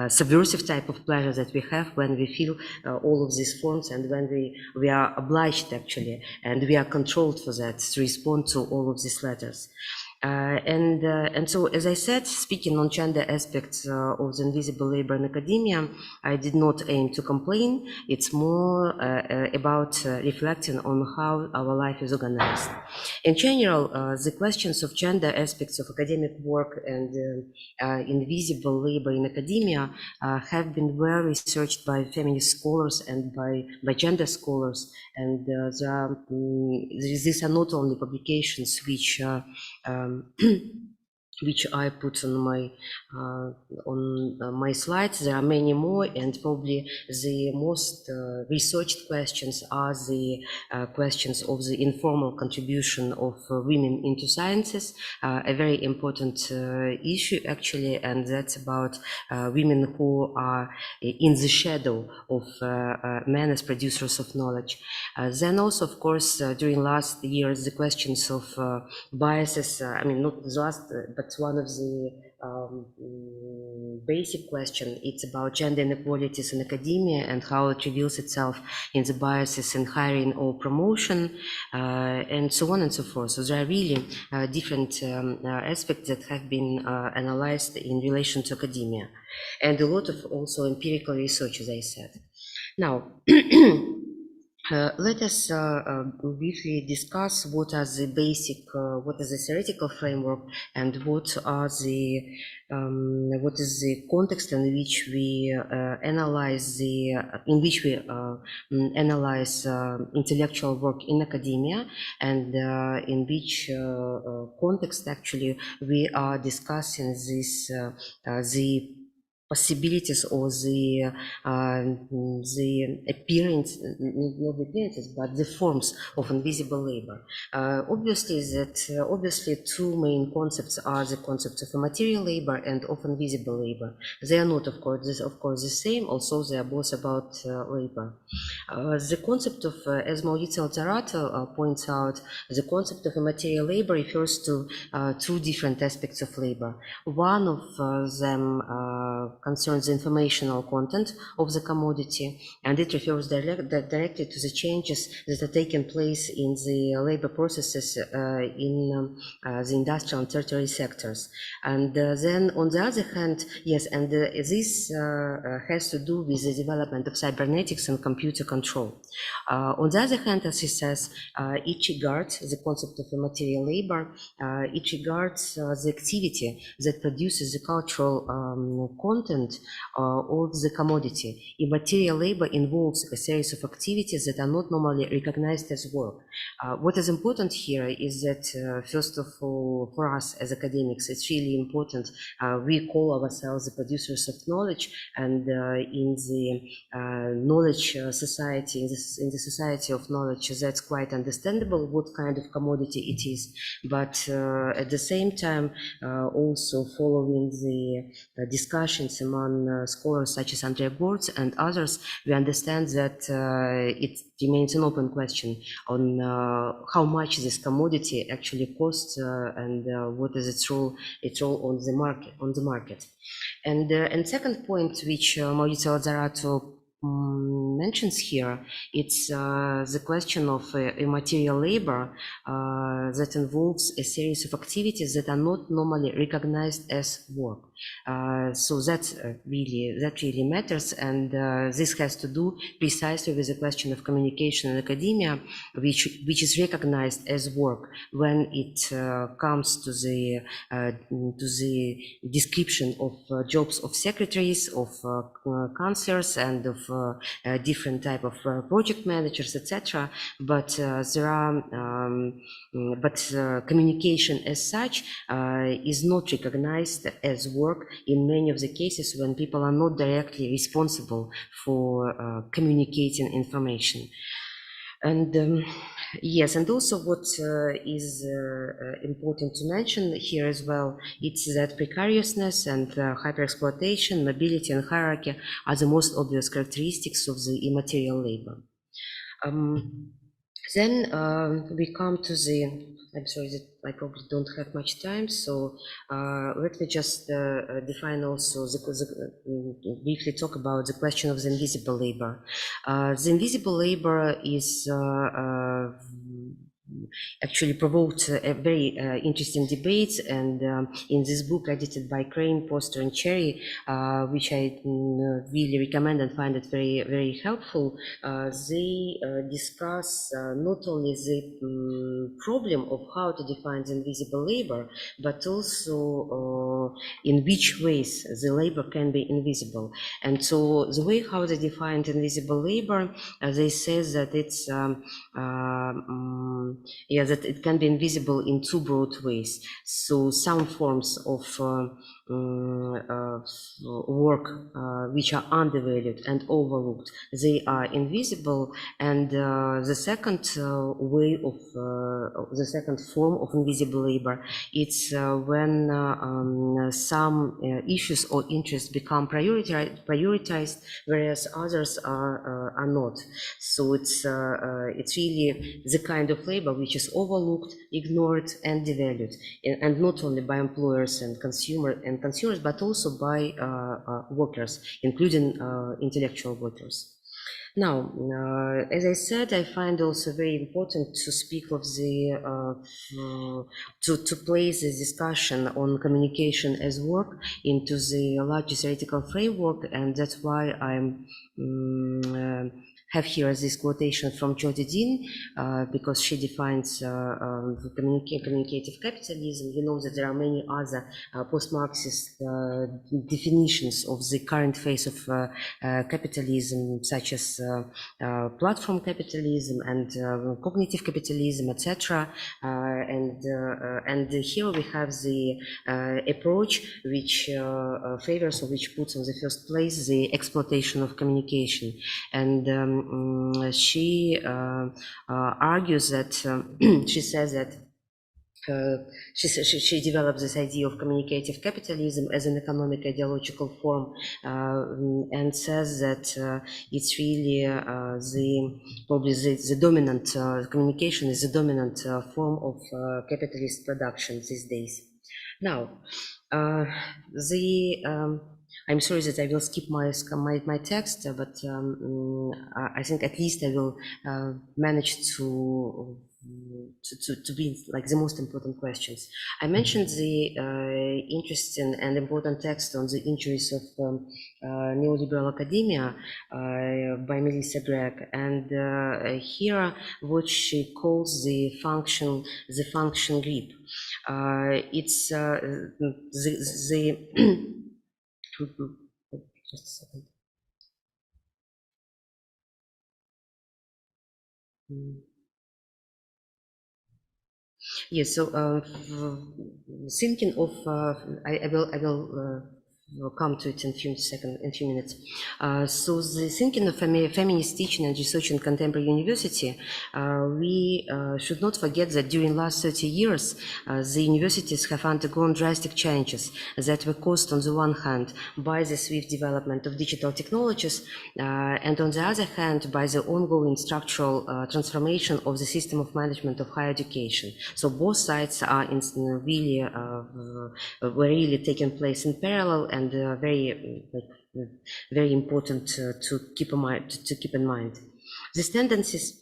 subversive type of pleasure that we have when we feel all of these forms, and when we are obliged actually, and we are controlled for that, to respond to all of these letters. And so, as I said, speaking on gender aspects of the invisible labor in academia, I did not aim to complain. It's more about reflecting on how our life is organized. In general, the questions of gender aspects of academic work and invisible labor in academia have been well researched by feminist scholars and by gender scholars. And these are not only publications which which I put on my slides. There are many more, and probably the most researched questions are the questions of the informal contribution of women into sciences, a very important issue actually, and that's about women who are in the shadow of men as producers of knowledge. Then also, of course, during last years, the questions of biases, I mean, not the last, but one of the basic question, it's about gender inequalities in academia and how it reveals itself in the biases in hiring or promotion, and so on and so forth. So there are really different aspects that have been analyzed in relation to academia, and a lot of also empirical research, as I said. Now, let us briefly discuss what are the basic, what is the theoretical framework, and what is the context in which we analyze intellectual work in academia, and in which context actually we are discussing this possibilities or the appearance, not the appearances, but the forms of invisible labor. Obviously, two main concepts are the concept of material labor and of invisible labor. They are not, of course, the same. Also, they are both about labor. The concept of, as Mauricio Zarato points out, the concept of material labor refers to two different aspects of labor. One of them concerns the informational content of the commodity, and it refers directly to the changes that are taking place in the labor processes in the industrial and tertiary sectors. And then, on the other hand, yes, and this has to do with the development of cybernetics and computer control. On the other hand, as he says, it regards the concept of material labor, it regards the activity that produces the cultural content of the commodity. Immaterial labor involves a series of activities that are not normally recognized as work. What is important here is that, first of all, for us as academics, it's really important. We call ourselves the producers of knowledge, and in the knowledge society, in the society of knowledge, that's quite understandable what kind of commodity it is. But at the same time, also following the discussions among scholars such as Andrea Bortz and others, we understand that it remains an open question on how much this commodity actually costs and what is its role on the market. And second point, which Mauricio Zarato mentions here, it's the question of immaterial labor that involves a series of activities that are not normally recognized as work. So that really matters, and this has to do precisely with the question of communication in academia, which is recognized as work when it comes to the description of jobs of secretaries, of counselors, and of different type of project managers, etc. But communication as such is not recognized as work in many of the cases when people are not directly responsible for communicating information. And yes, and also what is important to mention here as well, it's that precariousness and hyperexploitation, mobility and hierarchy are the most obvious characteristics of the immaterial labor. Then we come to the, I'm sorry that I probably don't have much time, so let me just define also, briefly talk about the question of the invisible labor. The invisible labor is actually provoked a very interesting debate, and in this book edited by Crane, Poster and Cherry, which I really recommend and find it very, very helpful, they discuss not only the problem of how to define the invisible labor, but also in which ways the labor can be invisible. And so the way how they define invisible labor, they say that it's that it can be invisible in two broad ways. So some forms of work which are undervalued and overlooked, they are invisible. And the second way of the second form of invisible labor, it's when some issues or interests become prioritized, whereas others are not. So it's really the kind of labor which is overlooked, ignored, and devalued, and not only by employers and consumers, but also by workers, including intellectual workers. Now, as I said, I find also very important to speak of the to place this discussion on communication as work into the larger theoretical framework, and that's why I'm have here this quotation from Jodi Dean, because she defines communicative capitalism. You know that there are many other post-Marxist definitions of the current phase of capitalism, such as platform capitalism and cognitive capitalism, etc. And here we have the approach which favors, or which puts on the first place the exploitation of communication. And she argues that she says that she developed this idea of communicative capitalism as an economic ideological form, and says that it's really probably the dominant communication is the dominant form of capitalist production these days. Now, I'm sorry that I will skip my text, but I think at least I will manage to be like the most important questions. I mentioned the interesting and important text on the injuries of neoliberal academia by Melissa Gregg, and here what she calls the function grip. It's just a second. Yes, so thinking of, I will come to it in a few minutes. So the thinking of feminist teaching and research in contemporary university, we should not forget that during last 30 years, the universities have undergone drastic changes that were caused on the one hand by the swift development of digital technologies, and on the other hand by the ongoing structural transformation of the system of management of higher education. So both sides are were really taking place in parallel, and very important to keep in mind. These tendencies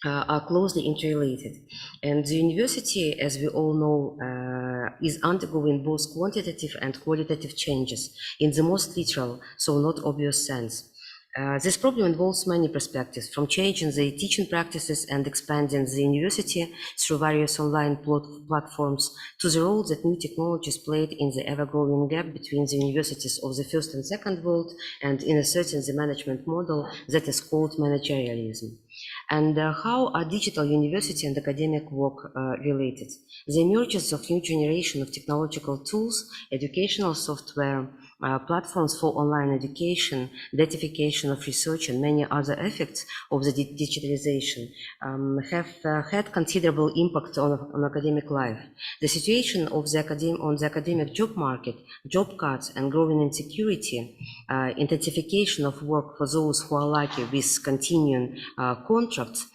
are closely interrelated, and the university, as we all know, is undergoing both quantitative and qualitative changes in the most literal, so not obvious sense. This problem involves many perspectives, from changing the teaching practices and expanding the university through various online platforms, to the role that new technologies played in the ever-growing gap between the universities of the first and second world, and in asserting the management model that is called managerialism. And how are digital university and academic work related? The emergence of new generation of technological tools, educational software, platforms for online education, datification of research, and many other effects of the digitalization have had considerable impact on academic life. The situation of the on the academic job market, job cuts and growing insecurity, intensification of work for those who are lucky with continuing contracts,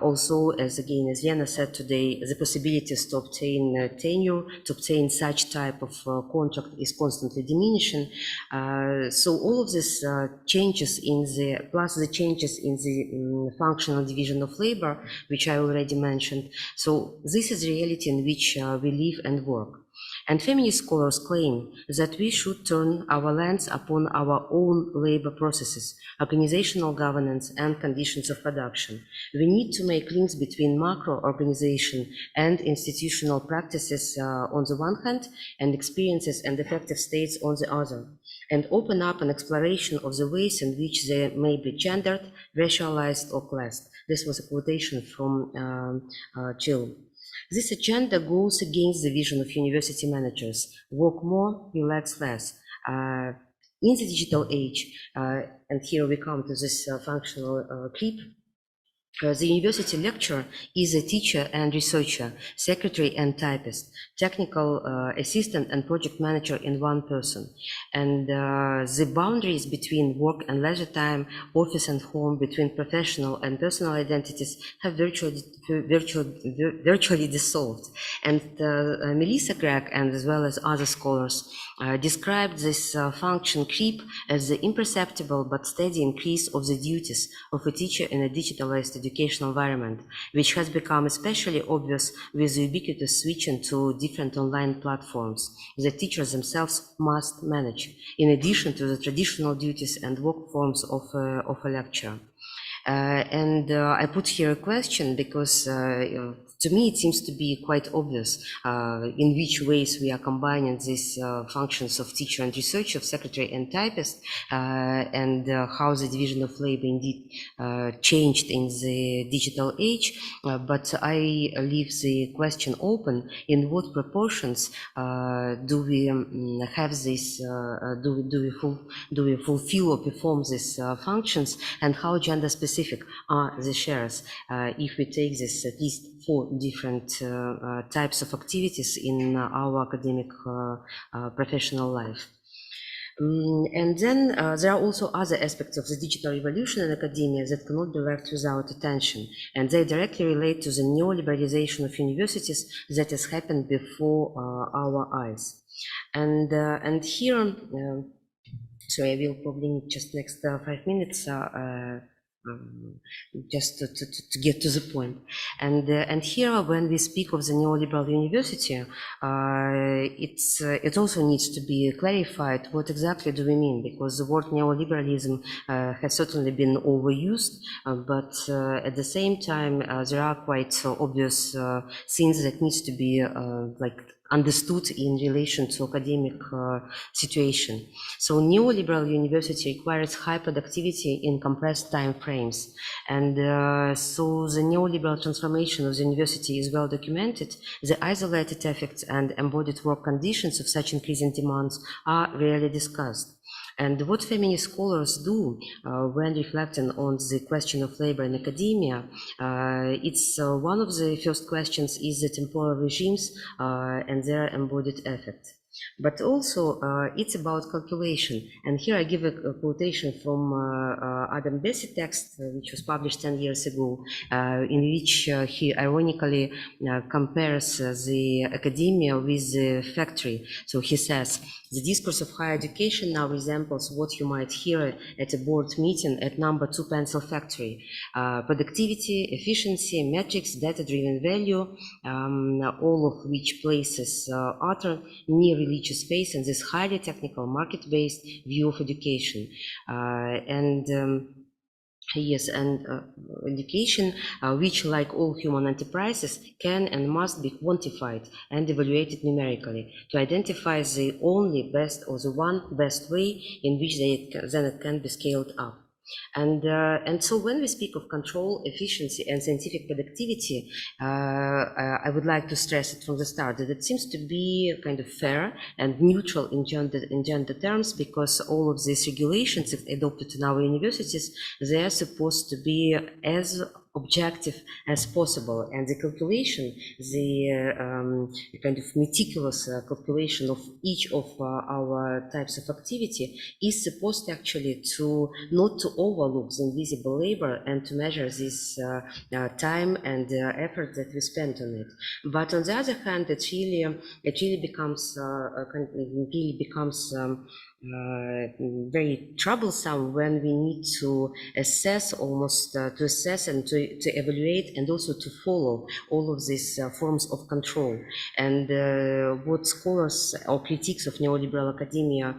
also, as Lena said today, the possibilities to obtain tenure, to obtain such type of contract is constantly diminishing. So all of these changes plus the changes in the functional division of labor, which I already mentioned. So this is the reality in which we live and work. And feminist scholars claim that we should turn our lens upon our own labor processes, organizational governance, and conditions of production. We need to make links between macro-organization and institutional practices on the one hand, and experiences and effective states on the other, and open up an exploration of the ways in which they may be gendered, racialized, or classed. This was a quotation from Jill. This agenda goes against the vision of university managers: work more, relax less. In the digital age, and here we come to this functional creep, the university lecturer is a teacher and researcher, secretary and typist, technical assistant and project manager in one person. And the boundaries between work and leisure time, office and home, between professional and personal identities have virtually dissolved. And Melissa Gregg, and as well as other scholars, described this function creep as the imperceptible but steady increase of the duties of a teacher in a digitalized educational environment, which has become especially obvious with the ubiquitous switching to different online platforms that teachers themselves must manage, in addition to the traditional duties and work forms of a lecture. And I put here a question because to me it seems to be quite obvious in which ways we are combining these functions of teacher and researcher, of secretary and typist, and how the division of labor indeed changed in the digital age. But I leave the question open: in what proportions do we have this? Do we fulfill or perform these functions, and how gender specific are the shares if we take this at least 4 different types of activities in our academic professional life. And then there are also other aspects of the digital revolution in academia that cannot be left without attention, and they directly relate to the neoliberalization of universities that has happened before our eyes. And here, so I will probably need just next 5 minutes just to get to the point. And here, when we speak of the neoliberal university, it also needs to be clarified what exactly do we mean, because the word neoliberalism has certainly been overused, but at the same time there are quite obvious things that needs to be understood in relation to academic situation. So neoliberal university requires high productivity in compressed time frames. And so the neoliberal transformation of the university is well documented. The isolated effects and embodied work conditions of such increasing demands are rarely discussed. And what feminist scholars do when reflecting on the question of labor in academia, it's one of the first questions is the temporal regimes and their embodied effect. But also it's about calculation. And here I give a quotation from Adam Bessett's text, which was published 10 years ago, in which he ironically compares the academia with the factory. So he says, the discourse of higher education now resembles what you might hear at a board meeting at number 2 pencil factory. Productivity, efficiency, metrics, data-driven value, all of which places utter near religious space in this highly technical, market-based view of education. Yes, and education, which, like all human enterprises, can and must be quantified and evaluated numerically to identify the only best or the one best way in which then it can be scaled up. And so when we speak of control, efficiency, and scientific productivity, I would like to stress it from the start that it seems to be kind of fair and neutral in gender terms, because all of these regulations adopted in our universities, they are supposed to be as objective as possible, and the calculation, the kind of meticulous calculation of each of our types of activity is supposed actually to not to overlook the invisible labor and to measure this time and effort that we spend on it. But on the other hand, it really becomes very troublesome when we need to assess and to evaluate and also to follow all of these forms of control. And what scholars or critiques of neoliberal academia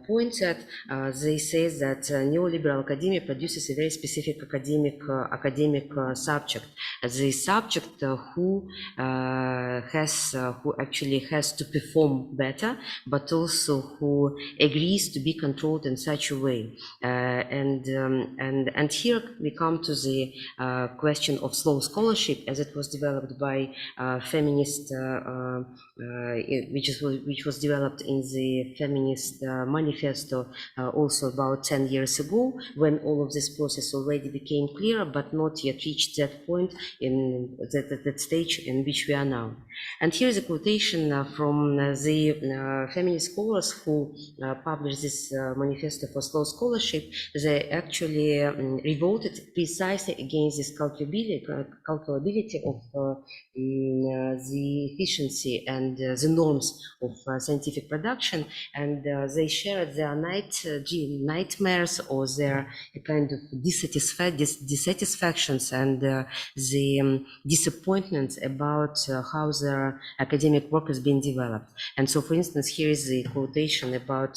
point at, they say that neoliberal academia produces a very specific academic subject. The subject who actually has to perform better, but also who agrees to be controlled in such a way. And here we come to the question of slow scholarship, as it was developed by feminist, which was developed in the feminist manifesto also about 10 years ago, when all of this process already became clear, but not yet reached that point in that stage in which we are now. And here is a quotation from the feminist scholars who published this manifesto for slow scholarship. They actually revolted precisely against this calculability of the efficiency and and the norms of scientific production, and they shared their nightmares or their kind of dissatisfactions and the disappointments about how their academic work is being developed. And so, for instance, here is the quotation about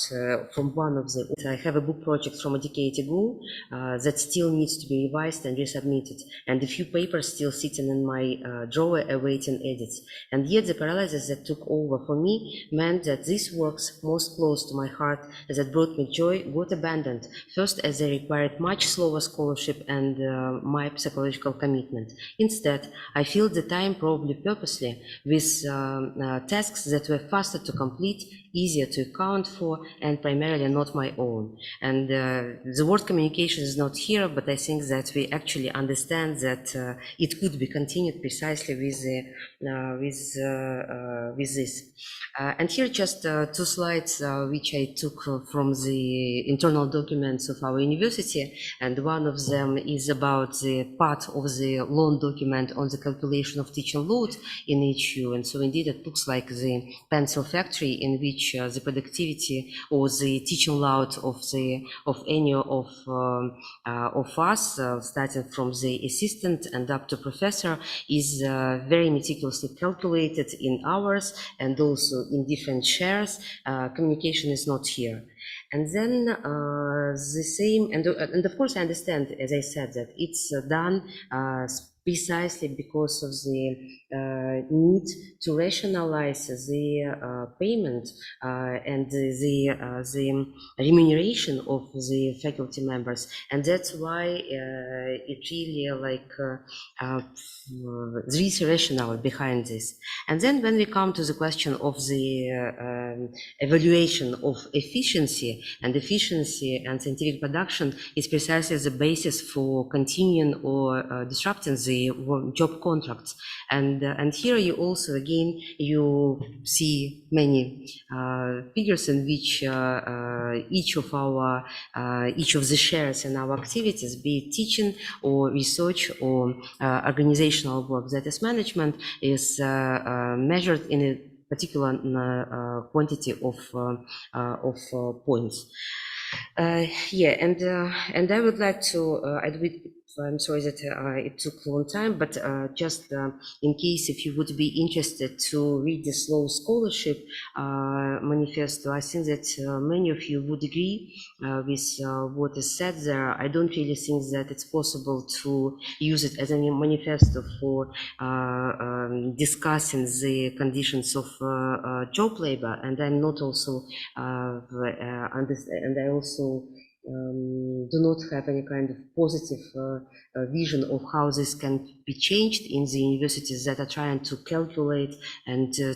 from one of the. I have a book project from a decade ago that still needs to be revised and resubmitted, and a few papers still sitting in my drawer awaiting edits. And yet the paralysis that took over for me meant that these works most close to my heart that brought me joy got abandoned, first as they required much slower scholarship and my psychological commitment. Instead, I filled the time, probably purposely, with tasks that were faster to complete, easier to account for, and primarily not my own. And the word communication is not here, but I think that we actually understand that it could be continued precisely with this. And here just 2 slides which I took from the internal documents of our university, and one of them is about the part of the loan document on the calculation of teaching load in EHU. And so indeed it looks like the pencil factory in which the productivity or the teaching load of any of us, starting from the assistant and up to professor, is very meticulously calculated in hours and also in different shares. Communication is not here. And then the same, and of course I understand, as I said, that it's done precisely because of the need to rationalize the payment and the remuneration of the faculty members, and that's why it really there is a rationale behind this. And then when we come to the question of the evaluation of efficiency and scientific production is precisely the basis for continuing or disrupting the job contracts. And here you also again you see many figures in which each of the shares in our activities, be it teaching or research or organizational work, that is management, is measured in a particular quantity of points. Yeah, and I would like to I'm sorry that it took a long time, but just in case if you would be interested to read the slow scholarship manifesto, I think that many of you would agree with what is said there. I don't really think that it's possible to use it as a manifesto for discussing the conditions of job labor, and I'm not also and I also do not have any kind of positive vision of how this can be changed in the universities that are trying to calculate and to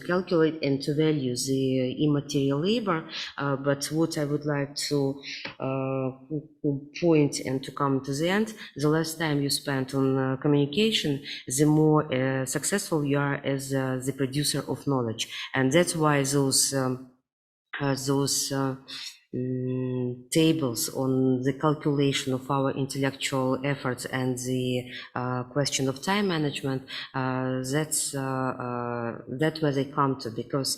calculate and to value the immaterial labor. But what I would like to point and to come to the end, the less time you spend on communication, the more successful you are as the producer of knowledge. And that's why those tables on the calculation of our intellectual efforts and the question of time management, that's where they come to, because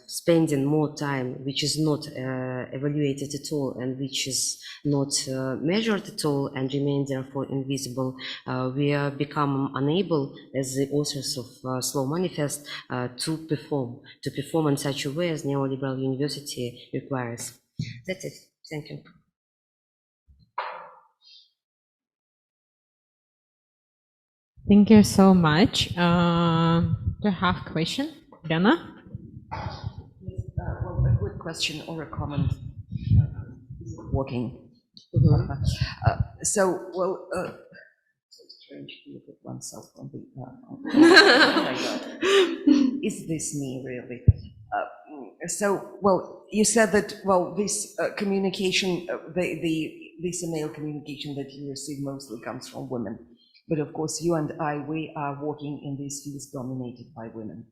spending more time, which is not evaluated at all and which is not measured at all and remain therefore invisible, we become unable, as the authors of Slow Manifest, to perform in such a way as neoliberal university requires. That's it. Thank you.
Thank you so much. Do you have a question, Diana?
Well, a quick question or a comment. Is it working? So, well, so strange to look at oneself on the. Oh my God. Is this me really? So, well, you said that, well, this communication, this email communication that you receive mostly comes from women. But of course, you and I, we are working in these fields dominated by women.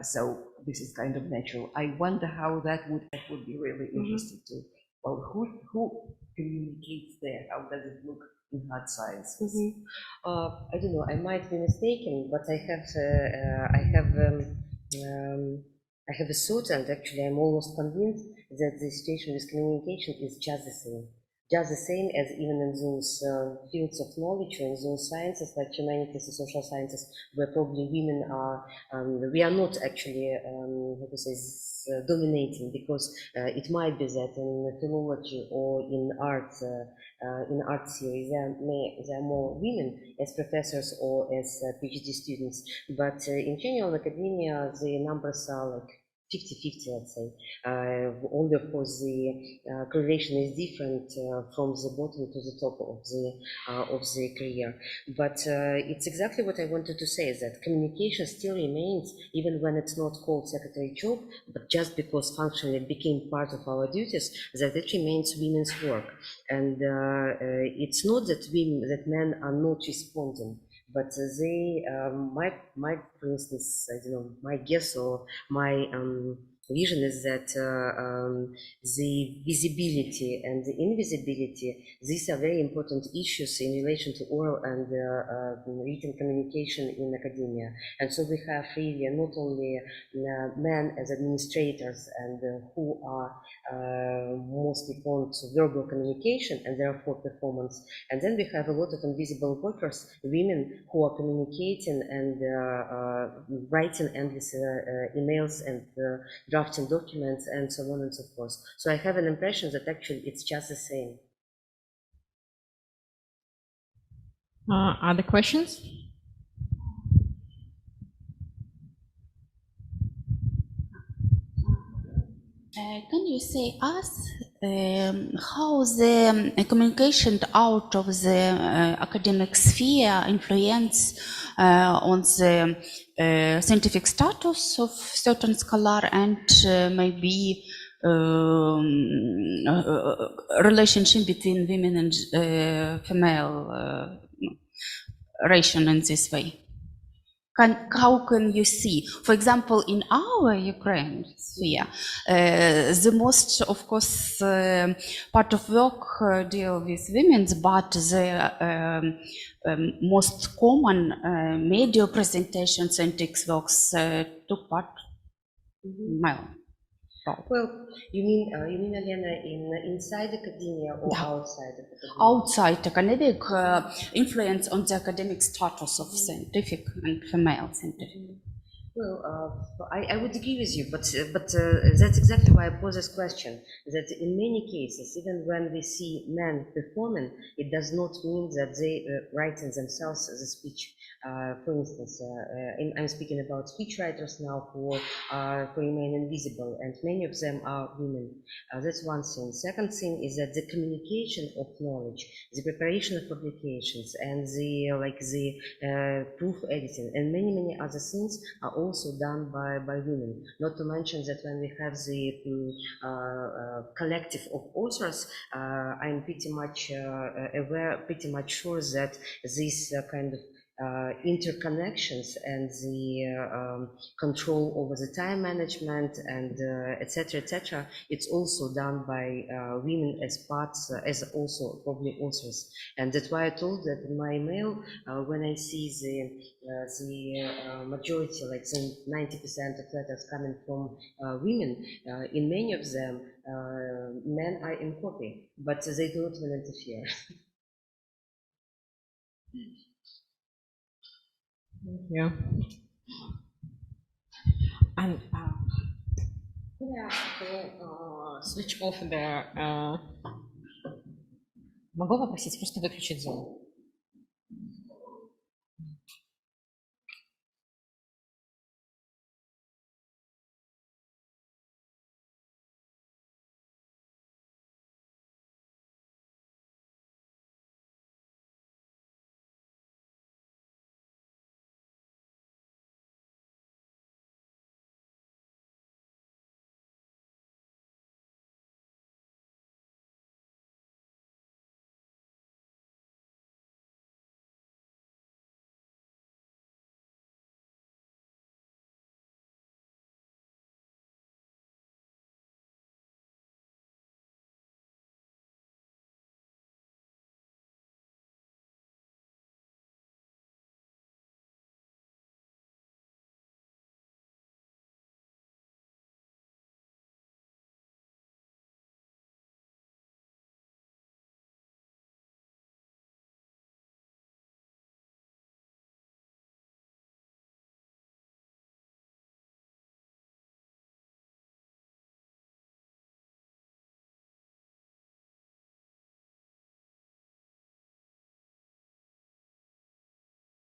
So this is kind of natural. I wonder how that would be really interesting to, well, who communicates there? How does it look
in hard sciences. I don't know, I might be mistaken, but I have a thought, and actually I'm almost convinced that the situation with communication is just the same. Just the same as even in those fields of knowledge or in those sciences like humanities and social sciences, where probably women are, we are not actually, how to say, dominating, because it might be that in philology or in art theory there are more women as professors or as PhD students, but in general academia the numbers are like 50-50, let's say. Only of course the correlation is different from the bottom to the top of the career. But it's exactly what I wanted to say, is that communication still remains, even when it's not called secretary job, but just because functionally it became part of our duties, that it remains women's work. And it's not that men are not responding, but they for instance, I don't know, my guess or my vision is that the visibility and the invisibility, these are very important issues in relation to oral and written communication in academia. And so we have really not only men as administrators and who are mostly prone to verbal communication and therefore performance, and then we have a lot of invisible workers, women who are communicating and writing endless emails and drafting documents and so on and so forth. So I have an impression that actually it's just the same.
Other questions?
Can you say us how the communication out of the academic sphere influence on the scientific status of certain scholar and maybe relationship between women and female ratio in this way? How can you see, for example, in our Ukraine sphere, the most, of course, part of work deal with women, but the most common media presentations and text works took part male.
Well, you mean Elena, inside academia or outside of academia?
Outside academic influence on the academic status of scientific and female scientific.
Well, I would agree with you, but that's exactly why I pose this question, that in many cases, even when we see men performing, it does not mean that they write in themselves the speech. For instance, I'm speaking about speechwriters now who remain invisible, and many of them are women. That's one thing. Second thing is that the communication of knowledge, the preparation of publications, and the proof editing, and many other things are also done by women. Not to mention that when we have the collective of authors, I'm pretty much pretty much sure that this kind of interconnections and the control over the time management and etc. It's also done by women as parts, as also probably authors, and that's why I told that in my email when I see the majority, like the 90% of letters coming from women, in many of them men are in copy, but they do not even interfere.
Yeah. And could I ask to switch off the... Могу попросить просто выключить звук?